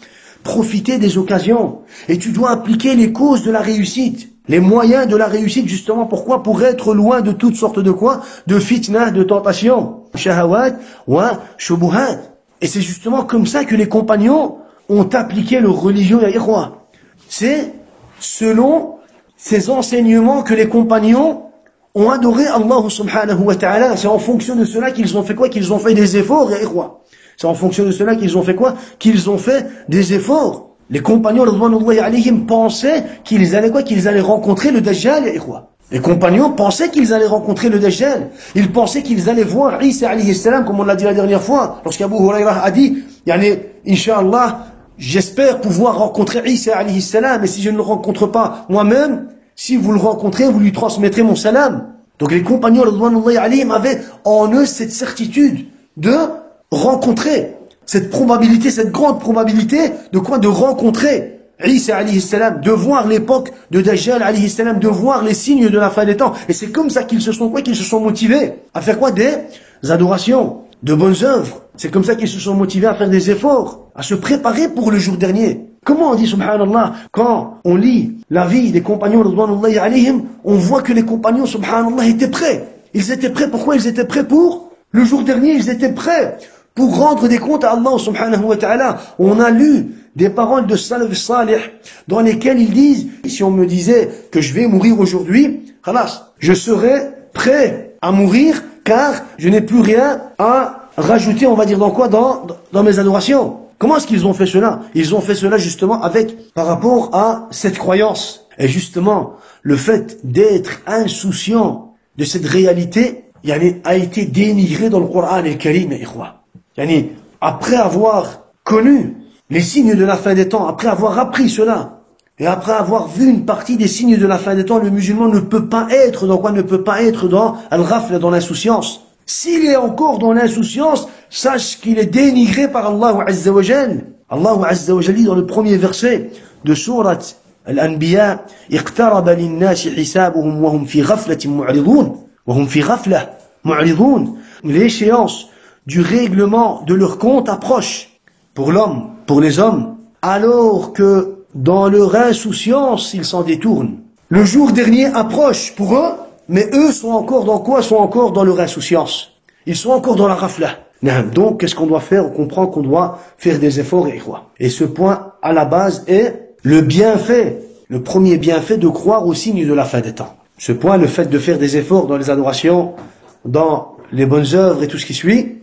profiter des occasions. Et tu dois appliquer les causes de la réussite. Les moyens de la réussite, justement, pourquoi? Pour être loin de toutes sortes de quoi? De fitna, de tentations. Shahawat wa shubuhat. Et c'est justement comme ça que les compagnons ont appliqué leur religion, ya ikhwa. C'est selon ces enseignements que les compagnons ont adoré Allah subhanahu wa ta'ala. C'est en fonction de cela qu'ils ont fait quoi? Qu'ils ont fait des efforts, ya ikhwa. C'est en fonction de cela qu'ils ont fait quoi? Qu'ils ont fait des efforts. Les compagnons, radwanullahi alayhim, pensaient qu'ils allaient quoi? Qu'ils allaient rencontrer le Dajjal, ya ikhwa. Les compagnons pensaient qu'ils allaient rencontrer le Dajjal. Ils pensaient qu'ils allaient voir Isa alayhi salam, comme on l'a dit la dernière fois, lorsqu'Abu Hurairah a dit, yani, Inch'Allah, j'espère pouvoir rencontrer Isa alayhi salam, et si je ne le rencontre pas moi-même, si vous le rencontrez, vous lui transmettrez mon salam. Donc les compagnons radouanullahi alayhim avaient en eux cette certitude de rencontrer, cette probabilité, cette grande probabilité de quoi? De rencontrer Isa alayhi salam, de voir l'époque de Dajjal alayhi salam, de voir les signes de la fin des temps. Et c'est comme ça qu'ils se sont quoi? Qu'ils se sont motivés à faire quoi? Des adorations, de bonnes œuvres. C'est comme ça qu'ils se sont motivés à faire des efforts, à se préparer pour le jour dernier. Comment on dit subhanallah, quand on lit la vie des compagnons radouanullahi alayhim, on voit que les compagnons subhanallah étaient prêts. Ils étaient prêts, pourquoi ils étaient prêts? Pour le jour dernier, ils étaient prêts pour rendre des comptes à Allah subhanahu wa ta'ala. On a lu des paroles de Salaf Salih dans lesquelles ils disent, si on me disait que je vais mourir aujourd'hui, khalas, je serais prêt à mourir car je n'ai plus rien à rajouter, on va dire dans quoi? Dans mes adorations. Comment est-ce qu'ils ont fait cela? Ils ont fait cela justement par rapport à cette croyance. Et justement, le fait d'être insouciant de cette réalité, a été dénigré dans le Coran al-Karim, après avoir connu les signes de la fin des temps, après avoir appris cela, et après avoir vu une partie des signes de la fin des temps, le musulman ne peut pas être dans quoi? Ne peut pas être dans al-ghafla, dans l'insouciance. S'il est encore dans l'insouciance, sache qu'il est dénigré par Allah Azza wa Jal. Allah Azza wa Jal dit dans le premier verset de sourate Al-Anbiya, iqtaraba lin-nasi hisabuhum wa hum fi ghaflatin mu'ridun. Wa hum fi ghafla mu'ridun. L'échéance du règlement de leur compte approche pour l'homme, pour les hommes, alors que dans leur insouciance, ils s'en détournent. Le jour dernier approche pour eux, mais eux sont encore dans quoi? Sont encore dans leur insouciance. Ils sont encore dans la ghafla. Donc, qu'est-ce qu'on doit faire? On comprend qu'on doit faire des efforts, et ce point, à la base, est le bienfait, le premier bienfait de croire aux signes de la fin des temps. Ce point, le fait de faire des efforts dans les adorations, dans les bonnes œuvres et tout ce qui suit,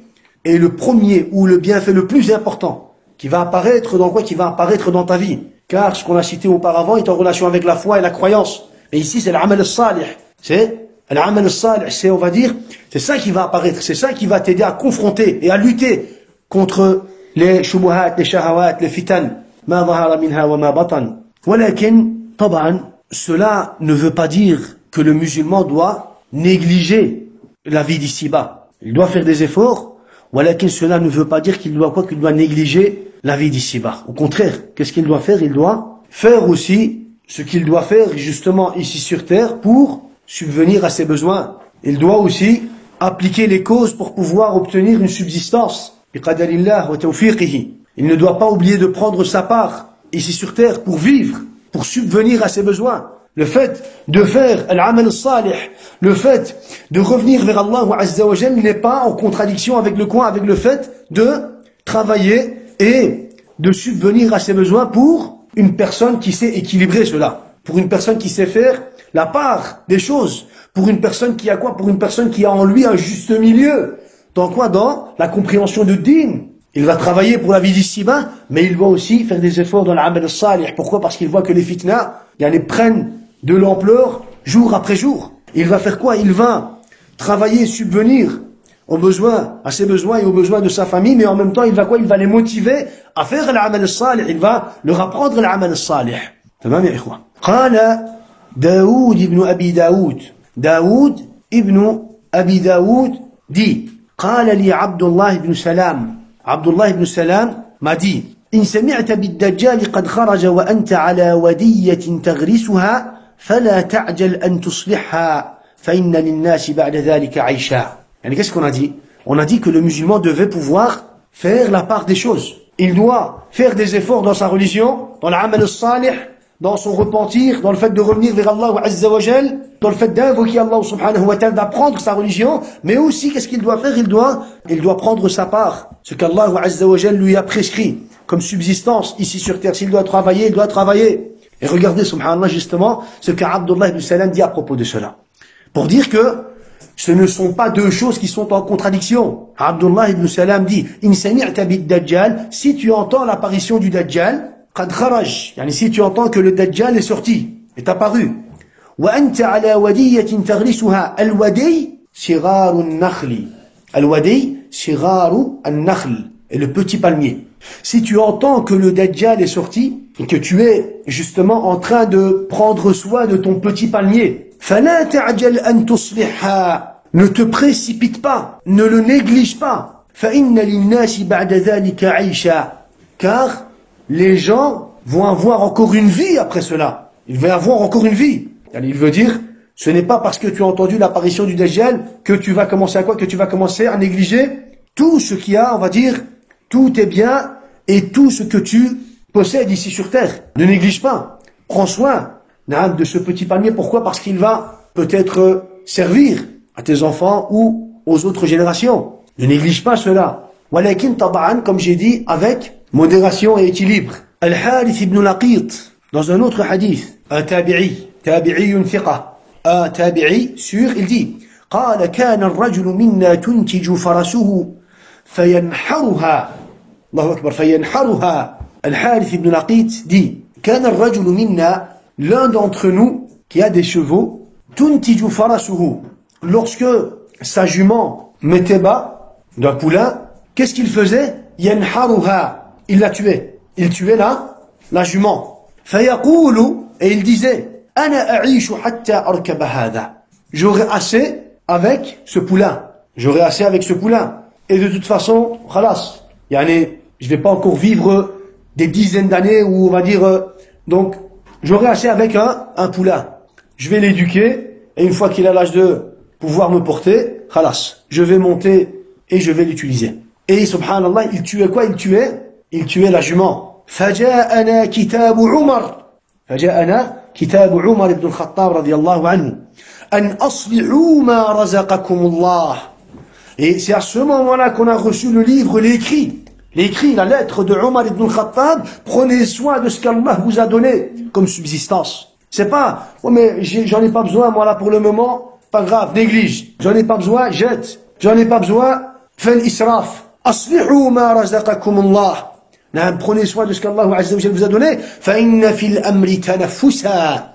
est le premier ou le bienfait le plus important qui va apparaître dans quoi? Qui va apparaître dans ta vie. Car ce qu'on a cité auparavant est en relation avec la foi et la croyance. Et ici, c'est l'amal al-salih. C'est l'amal al-salih, c'est, on va dire, c'est ça qui va apparaître, c'est ça qui va t'aider à confronter et à lutter contre les shubuhat, les shahawat, les fitan. Ma dhahara minha wa ma batan. Walakin, taban, cela ne veut pas dire que le musulman doit négliger la vie d'ici-bas. Il doit faire des efforts. Walakin, cela ne veut pas dire qu'il doit quoi? Qu'il doit négliger la vie d'ici-bas. Au contraire, qu'est-ce qu'il doit faire? Il doit faire aussi ce qu'il doit faire justement ici sur terre pour subvenir à ses besoins. Il doit aussi appliquer les causes pour pouvoir obtenir une subsistance. Biqadarillah wa tawfiqihi. Il ne doit pas oublier de prendre sa part ici sur terre pour vivre, pour subvenir à ses besoins. Le fait de faire al-amal al-salih, le fait de revenir vers Allah Azza wa Jal n'est pas en contradiction avec le quoi? Avec le fait de travailler et de subvenir à ses besoins pour une personne qui sait équilibrer cela, pour une personne qui sait faire la part des choses, pour une personne qui a quoi? Pour une personne qui a en lui un juste milieu. Dans quoi? Dans la compréhension de din. Il va travailler pour la vie d'ici-bas, mais il doit aussi faire des efforts dans l'amal al-salih. Pourquoi? Parce qu'il voit que les fitnas, prennent de l'ampleur jour après jour. Il va faire quoi? Il va travailler, subvenir aux besoins, à ses besoins et aux besoins de sa famille, mais en même temps, il va quoi? Il va les motiver à faire l'amal al-salih. Il va leur apprendre l'amal al-salih. Tamam ya ikhwa. Qala Daoud ibn Abi Daoud. Daoud ibn Abi Daoud dit, Qala li Abdullah ibn Salam. Abdullah ibn Salam m'a dit, إن سمعت بالدجال قد خرج وأنت على ودية تغرسها فلا تعجل أن تصلحها فإن للناس بعد ذلك عيشا. Qu'est-ce qu'on a dit? On a dit que le musulman devait pouvoir faire la part des choses. Il doit faire des efforts dans sa religion, dans l'amal al-salih, dans son repentir, dans le fait de revenir vers Allah Azza wa Jal, dans le fait d'invoquer Allah subhanahu wa ta'ala, d'apprendre sa religion, mais aussi qu'est-ce qu'il doit faire? Il doit prendre sa part, ce qu'Allah Azza wa Jal lui a prescrit comme subsistance ici sur terre. S'il doit travailler, il doit travailler. Et regardez subhanallah justement ce qu'Abdullah ibn Salam dit à propos de cela, pour dire que ce ne sont pas deux choses qui sont en contradiction. Abdullah ibn Salam dit, In sami'ta bid-Dajjal, si tu entends l'apparition du Dajjal, qad kharaj, si tu entends que le Dajjal est sorti, est apparu, wa anta ala wadiyatin taghlisuha, al-wadi shiraru an-nakhli, al-wadi shiraru an-nakhl, et le petit palmier. Si tu entends que le Dajjal est sorti, et que tu es justement en train de prendre soin de ton petit palmier, فَلَا تَعْجَلْ أَن تُصْلِحَا, ne te précipite pas, ne le néglige pas. فَإِنَّ لِلنَّاسِ بَعْدَ ذَلِكَ عَيْشًا, car les gens vont avoir encore une vie après cela. Ils vont avoir encore une vie. Il veut dire, ce n'est pas parce que tu as entendu l'apparition du Dajjal que tu vas commencer à quoi? Que tu vas commencer à négliger tout ce qu'il y a, on va dire, tous tes biens et tout ce que tu possèdes ici sur terre. Ne néglige pas. Prends soin de ce petit palmier. Pourquoi? Parce qu'il va peut-être servir à tes enfants ou aux autres générations. Ne néglige pas cela. Walakin tab'an, comme j'ai dit, avec modération et équilibre. Al-Harith ibn Laqit, dans un autre hadith, un tabi'i thiqa, un tabi'i sûr, il dit, قال كان الرجل منا تنتج فرسه فينحرها. الله أكبر, فينحرها. Al-Harith ibn Laqit dit, كان الرجل منا, l'un d'entre nous qui a des chevaux, تنتج فرسه, lorsque sa jument mettait bas d'un poulain, qu'est-ce qu'il faisait? ينحرها, il la tuait. Il tuait la jument. فيقول, et il disait, أنا أعيش حتى أركب هذا. J'aurai assez avec ce poulain. J'aurai assez avec ce poulain. Et de toute façon, khalas. Je vais pas encore vivre des dizaines d'années ou on va dire, donc, j'aurai assez avec un poulain. Je vais l'éduquer et une fois qu'il a l'âge de pouvoir me porter, khalas. Je vais monter et je vais l'utiliser. Et subhanallah, il tuait quoi? Il tuait la jument. فجاءنا كتاب عمر بن الخطاب رضي الله عنه أن أصلحوا ما رزقكم الله. Et c'est à ce moment-là qu'on a reçu le livre, l'écrit, la lettre de Omar ibn al-Khattab. Prenez soin de ce qu'Allah vous a donné comme subsistance. C'est pas, oh mais j'en ai pas besoin, moi là pour le moment, pas grave, néglige. J'en ai pas besoin, jette. J'en ai pas besoin, fais l'israf. أصلحوا ما رزقكم الله. Prenez soin de ce qu'Allah Azza wa Jalla vous a donné. فَإِنَّ فِي الْأَمْرِ تَنَفُّسًا.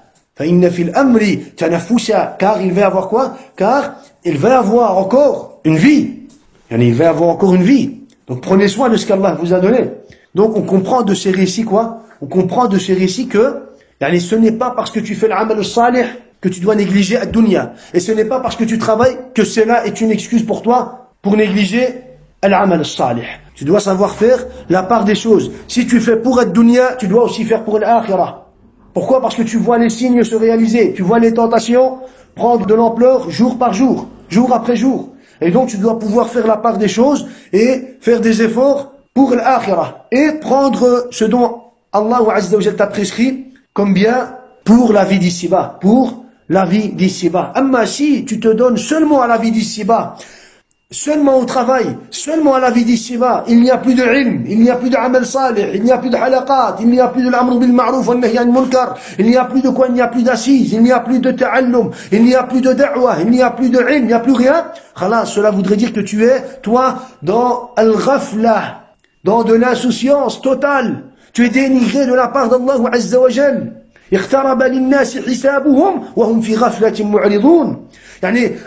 Car il va avoir quoi? Car il va avoir encore une vie. Il va avoir encore une vie. Donc prenez soin de ce qu'Allah vous a donné. Donc on comprend de ces récits quoi? On comprend de ces récits que ce n'est pas parce que tu fais l'amal al-salih que tu dois négliger ad-dunya. Et ce n'est pas parce que tu travailles que cela est une excuse pour toi pour négliger l'amal al-salih. Tu dois savoir faire la part des choses. Si tu fais pour ad-dunya, tu dois aussi faire pour l'akhirah. Pourquoi? Parce que tu vois les signes se réaliser, tu vois les tentations prendre de l'ampleur jour par jour, jour après jour. Et donc tu dois pouvoir faire la part des choses et faire des efforts pour l'akhirah. Et prendre ce dont Allah Azza wa Jalla t'a prescrit comme bien pour la vie d'ici-bas. Pour la vie d'ici-bas. Amma si tu te donnes seulement à la vie d'ici-bas, seulement au travail, seulement à la vie d'ici-bas, il n'y a plus de ilm, il n'y a plus de amal salih, il n'y a plus de halaqat, il n'y a plus de l'amr bil ma'ruf wa nahy anil munkar, il n'y a plus de quoi, il n'y a plus d'assises, il n'y a plus de ta'allum, il n'y a plus de da'wah, il n'y a plus de ilm, il n'y a plus rien. Khalas, cela voudrait dire que tu es, toi, dans al-ghafla, dans de l'insouciance totale. Tu es dénigré de la part d'Allah Azza wa Jalla. اقترب للناس حسابهم وهم في غفلة معرضون.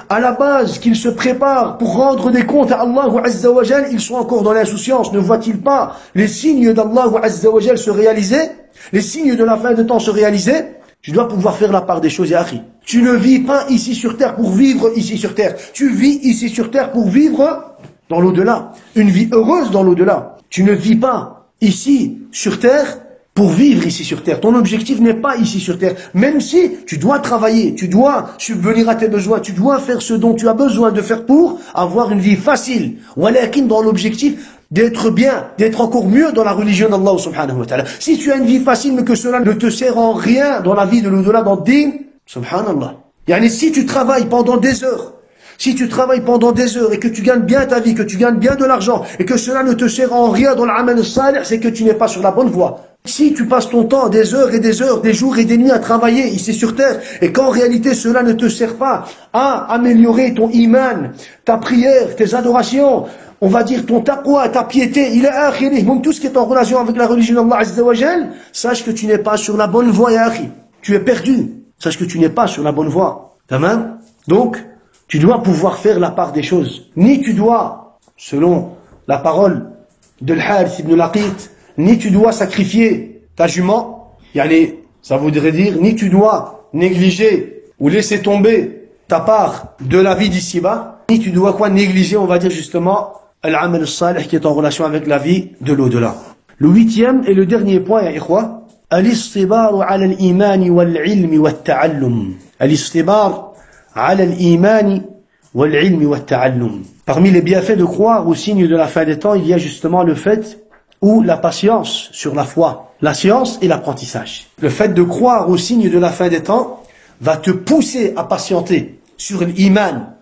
À la base qu'ils se préparent pour rendre des comptes à Allah Azza wa Jal, ils sont encore dans l'insouciance. Ne voient-ils pas les signes d'Allah Azza wa Jal se réaliser? Les signes de la fin de temps se réaliser? Tu dois pouvoir faire la part des choses, ya akhi. Tu ne vis pas ici sur terre pour vivre ici sur terre. Tu vis ici sur terre pour vivre dans l'au-delà. Une vie heureuse dans l'au-delà. Tu ne vis pas ici sur terre pour vivre ici sur terre. Ton objectif n'est pas ici sur terre. Même si tu dois travailler, tu dois subvenir à tes besoins, tu dois faire ce dont tu as besoin de faire pour avoir une vie facile. Walakin dans l'objectif d'être bien, d'être encore mieux dans la religion d'Allah subhanahu wa ta'ala. Si tu as une vie facile mais que cela ne te sert en rien dans la vie de l'au-delà, dans le din, subhanallah. Si tu travailles pendant des heures, et que tu gagnes bien ta vie, que tu gagnes bien de l'argent, et que cela ne te sert en rien dans l'amal salih, c'est que tu n'es pas sur la bonne voie. Si tu passes ton temps des heures et des heures, des jours et des nuits à travailler ici sur terre, et qu'en réalité cela ne te sert pas à améliorer ton iman, ta prière, tes adorations, on va dire ton taqwa, ta piété, il est akhiri, même tout ce qui est en relation avec la religion d'Allah Azza wa Jal, sache que tu n'es pas sur la bonne voie, ya akhi. Tu es perdu. Sache que tu n'es pas sur la bonne voie. Tamam? Donc, tu dois pouvoir faire la part des choses. Ni tu dois, selon la parole de l'Harith ibn Laqit, ni tu dois sacrifier ta jument, ça voudrait dire, ni tu dois négliger ou laisser tomber ta part de la vie d'ici-bas, ni tu dois négliger, on va dire justement, al-amal al-salih qui est en relation avec la vie de l'au-delà. Le 8e et le dernier point, ya ikhwa, al-istibar ala al-iman wal-ilm wal-ta'allum. Al-istibar ala al-iman wal-ilm wal-ta'allum. Parmi les bienfaits de croire au signe de la fin des temps, il y a justement le fait ou la patience sur la foi, la science et l'apprentissage. Le fait de croire au signe de la fin des temps va te pousser à patienter sur l'iman,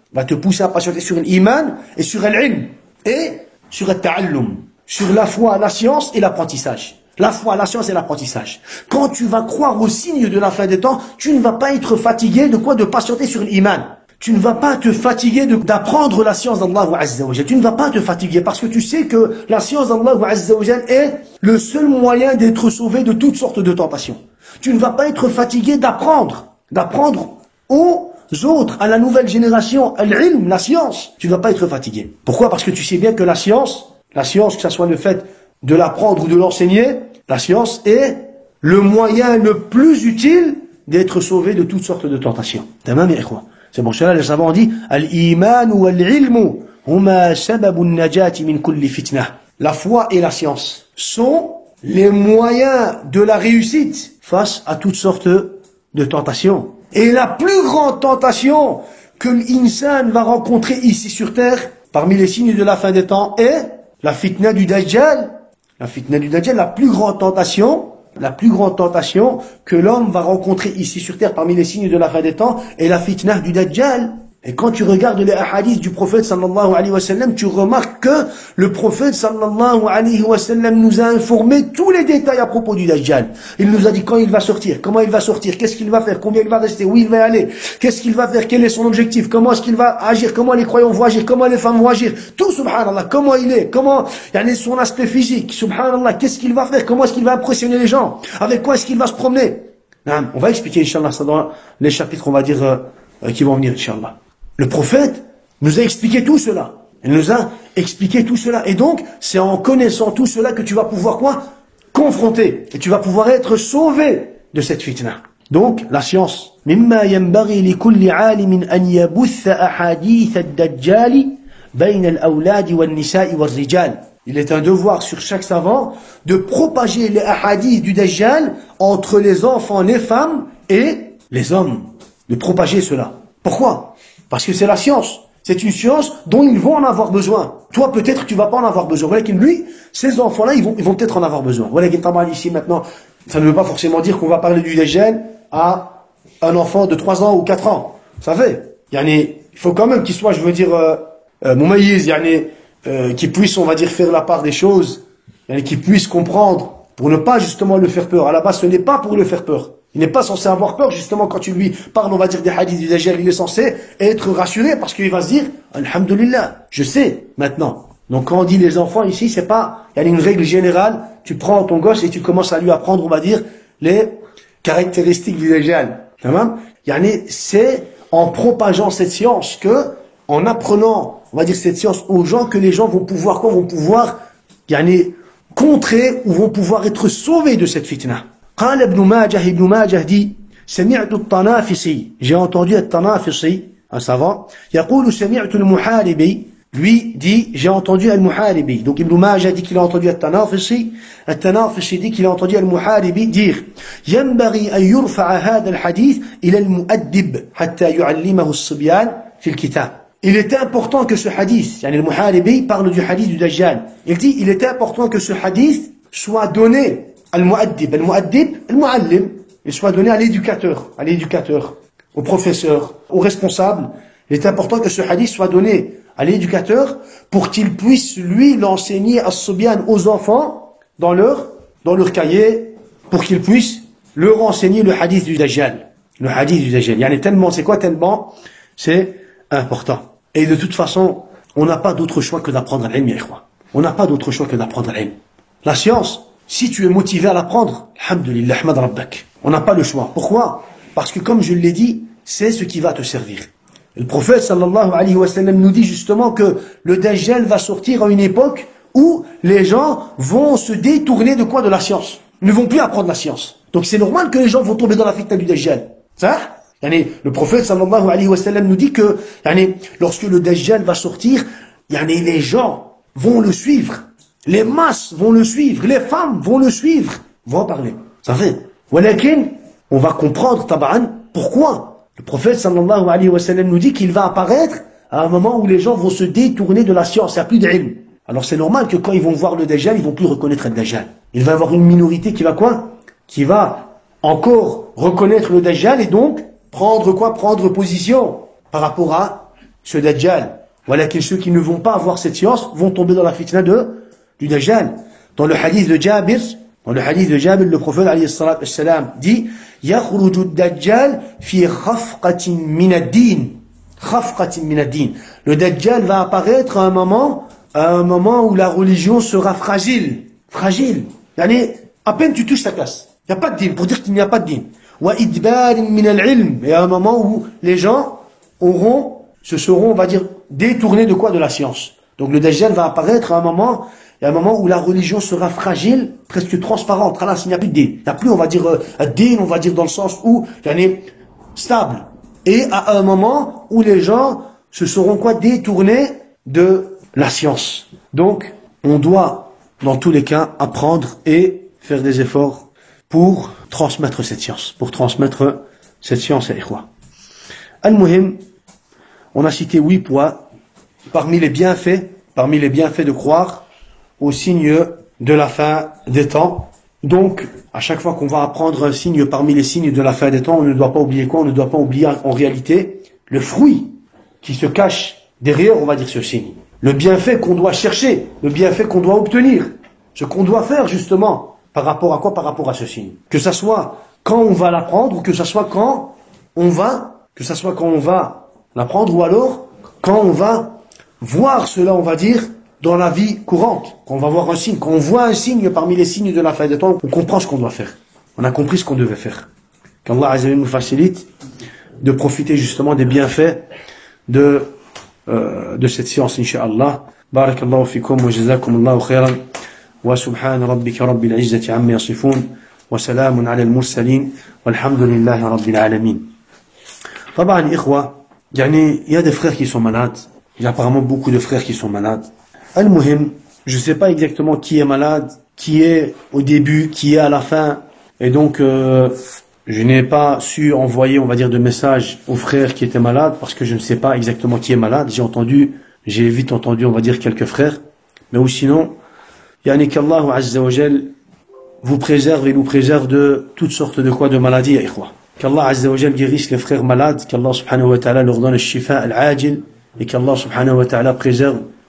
et sur l'ilm et sur le ta'allum, sur la foi, la science et l'apprentissage. La foi, la science et l'apprentissage. Quand tu vas croire au signe de la fin des temps, tu ne vas pas être fatigué de patienter sur l'iman. Tu ne vas pas te fatiguer d'apprendre la science d'Allah Azza wa Jal. Tu ne vas pas te fatiguer parce que tu sais que la science d'Allah Azza wa Jal est le seul moyen d'être sauvé de toutes sortes de tentations. Tu ne vas pas être fatigué d'apprendre aux autres, à la nouvelle génération, al-ilm, la science. Tu ne vas pas être fatigué. Pourquoi? Parce que tu sais bien que la science, que ce soit le fait de l'apprendre ou de l'enseigner, la science est le moyen le plus utile d'être sauvé de toutes sortes de tentations. Tamam ya ikhwa. C'est bon, cela les savants ont dit al-iman wal-ilm huma sababun najati min kulli fitnah. La foi et la science sont les moyens de la réussite face à toutes sortes de tentations. Et la plus grande tentation que l'insan va rencontrer ici sur terre, parmi les signes de la fin des temps, est la fitna du Dajjal. La fitna du Dajjal, la plus grande tentation que l'homme va rencontrer ici sur terre parmi les signes de la fin des temps est la fitna du Dajjal. Et quand tu regardes les hadiths du prophète sallallahu alayhi wa sallam, tu remarques que le prophète sallallahu alayhi wa sallam nous a informé tous les détails à propos du Dajjal. Il nous a dit quand il va sortir, comment il va sortir, qu'est-ce qu'il va faire, combien il va rester, où il va aller, qu'est-ce qu'il va faire, quel est son objectif, comment est-ce qu'il va agir, comment les croyants vont agir, comment les femmes vont agir, tout subhanallah, comment il est, son aspect physique, subhanallah, qu'est-ce qu'il va faire, comment est-ce qu'il va impressionner les gens, avec quoi est-ce qu'il va se promener. On va expliquer inchallah ça dans les chapitres, on va dire, qui vont venir inchallah. Le prophète nous a expliqué tout cela. Il nous a expliqué tout cela. Et donc, c'est en connaissant tout cela que tu vas pouvoir confronter. Et tu vas pouvoir être sauvé de cette fitna. Donc, la science. مما ينبغي لكل عالم أن يبث أحاديث الدجال بين الأولاد والنساء والرجال. Il est un devoir sur chaque savant de propager les ahadiths du Dajjal entre les enfants, les femmes et les hommes. De propager cela. Pourquoi? Parce que c'est la science. C'est une science dont ils vont en avoir besoin. Toi, peut-être, tu vas pas en avoir besoin. Voilà, lui, ces enfants-là, ils vont peut-être en avoir besoin. Voilà, ici, maintenant, ça ne veut pas forcément dire qu'on va parler du Dajjal à un enfant de 3 ans ou 4 ans. Ça fait. Il faut quand même qu'il soit, je veux dire, moumayiz, qu'il puisse, on va dire, faire la part des choses, qu'il puisse comprendre, pour ne pas justement le faire peur. À la base, ce n'est pas pour le faire peur. Il n'est pas censé avoir peur, justement, quand tu lui parles, on va dire, des hadiths du Dajjal, il est censé être rassuré, parce qu'il va se dire, alhamdulillah, je sais, maintenant. Donc, quand on dit les enfants, ici, c'est pas, il y a une règle générale, tu prends ton gosse et tu commences à lui apprendre, on va dire, les caractéristiques du Dajjal. C'est en propageant cette science en apprenant, on va dire, cette science aux gens, que les gens vont pouvoir, contrer, ou vont pouvoir être sauvés de cette fitna. قال ابن ماجه dit سمعت الطنافسي, j'ai entendu الطنافسي, un savant, يقول سمعت المحاربي, lui dit j'ai entendu al-Muharibi. Donc Ibn Majah dit qu'il a entendu al-Tanafisi dit qu'il a entendu al-Muharibi dire ينبغي أن يرفع هذا الحديث إلى المؤدب حتى يعلمه الصبيان في الكتاب. Il était important que ce hadith, le Muharibi parle du hadith du Dajjal. Il dit il était important que ce hadith soit donné al-mu'addib, al-mu'allim, il soit donné à l'éducateur, au professeur, au responsable. Il est important que ce hadith soit donné à l'éducateur pour qu'il puisse, lui, l'enseigner à Subyan, aux enfants, dans leur cahier, pour qu'il puisse leur enseigner le hadith du Dajjal. Le hadith du Dajjal. Tellement, c'est quoi tellement? C'est important. Et de toute façon, on n'a pas d'autre choix que d'apprendre l'ilm, ya ikhwa. On n'a pas d'autre choix que d'apprendre l'ilm. La science, si tu es motivé à l'apprendre, alhamdulillah, ahmad rabbak. On n'a pas le choix. Pourquoi? Parce que comme je l'ai dit, c'est ce qui va te servir. Le prophète sallallahu alayhi wa sallam nous dit justement que le Dajjal va sortir à une époque où les gens vont se détourner de quoi? De la science. Ils ne vont plus apprendre la science. Donc c'est normal que les gens vont tomber dans la fitna du Dajjal. Ça? Le prophète sallallahu alayhi wa sallam nous dit que lorsque le Dajjal va sortir, les gens vont le suivre. Les masses vont le suivre. Les femmes vont le suivre. Vont en parler. Ça fait. Walakin, on va comprendre, taban, pourquoi. Le prophète sallallahu alayhi wa sallam nous dit qu'il va apparaître à un moment où les gens vont se détourner de la science. Il n'y a plus d'ilm. Alors c'est normal que quand ils vont voir le Dajjal, ils vont plus reconnaître le Dajjal. Il va y avoir une minorité qui va quoi? Qui va encore reconnaître le Dajjal et donc prendre quoi? Prendre position par rapport à ce Dajjal. Voilà que ceux qui ne vont pas avoir cette science vont tomber dans la fitna du Dajjal. Dans le hadith de Jabir, le prophète alayhi salatu wassalam dit يخرج الدجال في خفقة من الدين. خفقة من الدين. Le Dajjal va apparaître à un moment où la religion sera fragile. Fragile. À peine tu touches ta classe. Il n'y a pas de din, pour dire qu'il n'y a pas de din. وإدبار من العلم. Et à un moment où les gens se seront, on va dire, détournés de quoi? De la science. Donc le Dajjal va apparaître à un moment où la religion sera fragile, presque transparente. Il n'y a plus de din. Il n'y a plus, on va dire, din, on va dire dans le sens où, stable. Et à un moment où les gens se seront quoi? Détournés de la science. Donc, on doit, dans tous les cas, apprendre et faire des efforts pour transmettre cette science. À Ikhwa. Al-Muhim, on a cité 8 points parmi les bienfaits de croire aux signes de la fin des temps. Donc, à chaque fois qu'on va apprendre un signe parmi les signes de la fin des temps, on ne doit pas oublier quoi? On ne doit pas oublier en réalité le fruit qui se cache derrière, on va dire, ce signe. Le bienfait qu'on doit chercher, le bienfait qu'on doit obtenir, ce qu'on doit faire justement, par rapport à quoi? Par rapport à ce signe. Que ça soit quand on va l'apprendre, ou que ça soit quand on va l'apprendre, ou alors quand on va voir cela, on va dire, dans la vie courante. Quand on va voir un signe, quand on voit un signe parmi les signes de la fin des temps, on comprend ce qu'on doit faire. On a compris ce qu'on devait faire. Qu'Allah Azza wa Jalla nous facilite de profiter justement des bienfaits de cette science, incha'Allah. Barakallahu fikum wa jazakumullahu khairan wa subhana rabbika rabbil izzati amma yasifun wa salamun ala al-mursalin walhamdulillahi rabbil alamin. Taban, ikhwa, il y a des frères qui sont malades. Il y a apparemment beaucoup de frères qui sont malades. Al-Muhim, je ne sais pas exactement qui est malade, qui est au début, qui est à la fin. Et donc, je n'ai pas su envoyer, on va dire, de messages aux frères qui étaient malades, parce que je ne sais pas exactement qui est malade. J'ai vite entendu, on va dire, quelques frères. Mais ou sinon, qu'Allah Azza wa Jal vous préserve et nous préserve de toutes sortes de quoi? De maladies, ikhwa. Qu'Allah Azza wa Jal guérisse les frères malades, qu'Allah subhanahu wa ta'ala leur donne le shifa al-ajil, et qu'Allah subhanahu wa ta'ala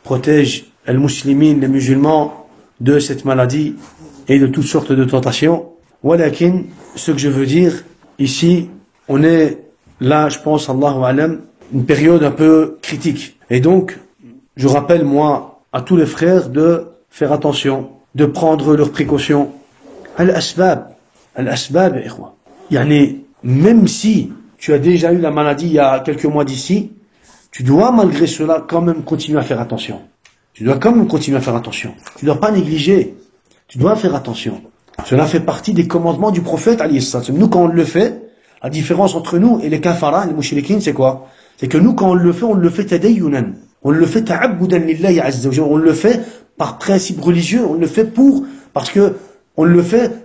protège les musulmans, les musulmans de cette maladie et de toutes sortes de tentations. Walakin, ce que je veux dire ici, on est là, je pense, Allahu alam, une période un peu critique. Et donc, je rappelle moi à tous les frères de faire attention, de prendre leurs précautions. Al-asbab, ikhwa. Même si tu as déjà eu la maladie il y a quelques mois d'ici, tu dois malgré cela quand même continuer à faire attention. Tu dois pas négliger. Tu dois faire attention. Cela fait partie des commandements du prophète, alayhi salam. Nous, quand on le fait, la différence entre nous et les kafara, les mushrikin, c'est quoi? C'est que nous, quand on le fait tadayyunan. On le fait ta'abbudan lillahi azza wa jalla. On le fait par principe religieux. On le fait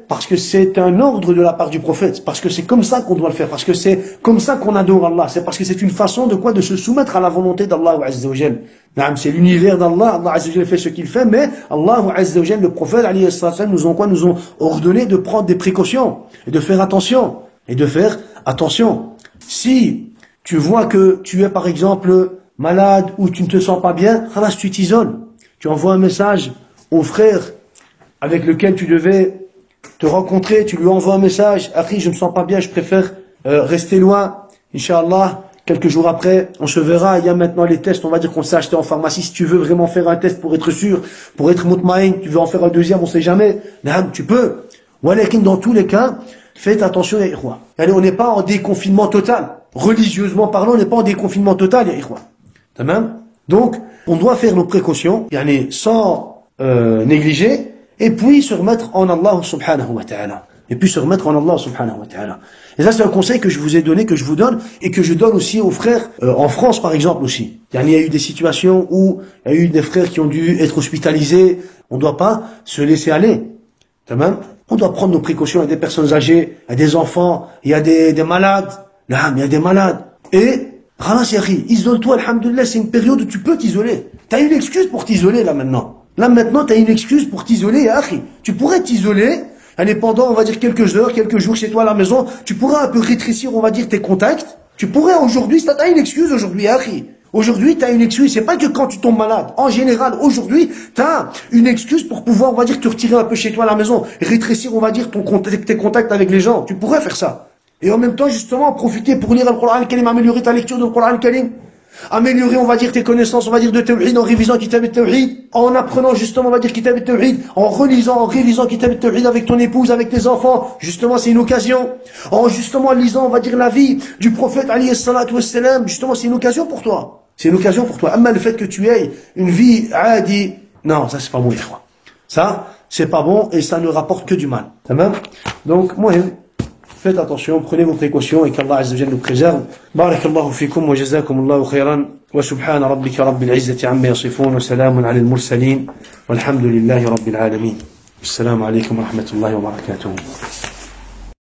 parce que c'est un ordre de la part du prophète, parce que c'est comme ça qu'on doit le faire, parce que c'est comme ça qu'on adore Allah, c'est parce que c'est une façon de quoi? De se soumettre à la volonté d'Allah Azza wa Jal. C'est l'univers d'Allah, Allah Azza wa Jal fait ce qu'il fait, mais Allah Azza wa Jal, le prophète alayhi salam, nous ont ordonné de prendre des précautions, et de faire attention, Si tu vois que tu es par exemple malade, ou tu ne te sens pas bien, khalas, tu t'isoles. Tu envoies un message au frère avec lequel tu devais te rencontrer, tu lui envoies un message, Akhi, je me sens pas bien, je préfère rester loin, Inch'Allah, quelques jours après, on se verra, il y a maintenant les tests, on va dire qu'on s'est acheté en pharmacie, si tu veux vraiment faire un test pour être sûr, pour être mutmaïn, tu veux en faire un deuxième, on sait jamais, tu peux. Walakin, dans tous les cas, faites attention, ya ikhwa. On n'est pas en déconfinement total. Religieusement parlant, on n'est pas en déconfinement total, ya ikhwa. Donc, on doit faire nos précautions, sans négliger, et puis se remettre en Allah subhanahu wa ta'ala. Et puis se remettre en Allah subhanahu wa ta'ala. Et ça, c'est un conseil que je vous ai donné, que je vous donne, et que je donne aussi aux frères, en France par exemple aussi. Il y a eu des situations où il y a eu des frères qui ont dû être hospitalisés. On ne doit pas se laisser aller. On doit prendre nos précautions. Il y a des personnes âgées, il y a des enfants, il y a des malades. Là, il y a des malades. Et, khalas yari, isole-toi, alhamdoulilah, c'est une période où tu peux t'isoler. T'as une excuse pour t'isoler là maintenant. Là maintenant, t'as une excuse pour t'isoler, yari. Tu pourrais t'isoler, pendant, on va dire, quelques heures, quelques jours chez toi à la maison. Tu pourrais un peu rétrécir, on va dire, tes contacts. Tu pourrais aujourd'hui, t'as une excuse aujourd'hui, yari. Aujourd'hui, t'as une excuse. C'est pas que quand tu tombes malade. En général, aujourd'hui, t'as une excuse pour pouvoir, on va dire, te retirer un peu chez toi à la maison. Rétrécir, on va dire, tes contacts avec les gens. Tu pourrais faire ça. Et en même temps, justement, profiter pour lire le Coran al-Karim, améliorer ta lecture du Coran al-Karim. Améliorer, on va dire, tes connaissances, on va dire, de Tawhid, en révisant Kitab al-Tawhid. En apprenant, justement, on va dire, Kitab al-Tawhid. En relisant, en révisant Kitab al-Tawhid avec ton épouse, avec tes enfants. Justement, c'est une occasion. En, justement, lisant, on va dire, la vie du prophète, alayhi salatu wassalam. Justement, c'est une occasion pour toi. C'est une occasion pour toi. Mais le fait que tu aies une vie adi, non, ça c'est pas bon, frère. Ça, c'est pas bon et ça ne rapporte que du mal. Donc, moi, faites attention, prenez vos précautions et qu'Allah Azza wa Jalla nous préserve. Barakallahu fikum wa jazakumullahu khairan wa subhana rabbika rabbil izzati amma yasifun wa salamun ala al-mursalin walhamdulillahi rabbil alamin. Assalamu alaykum wa rahmatullahi wa barakatuh.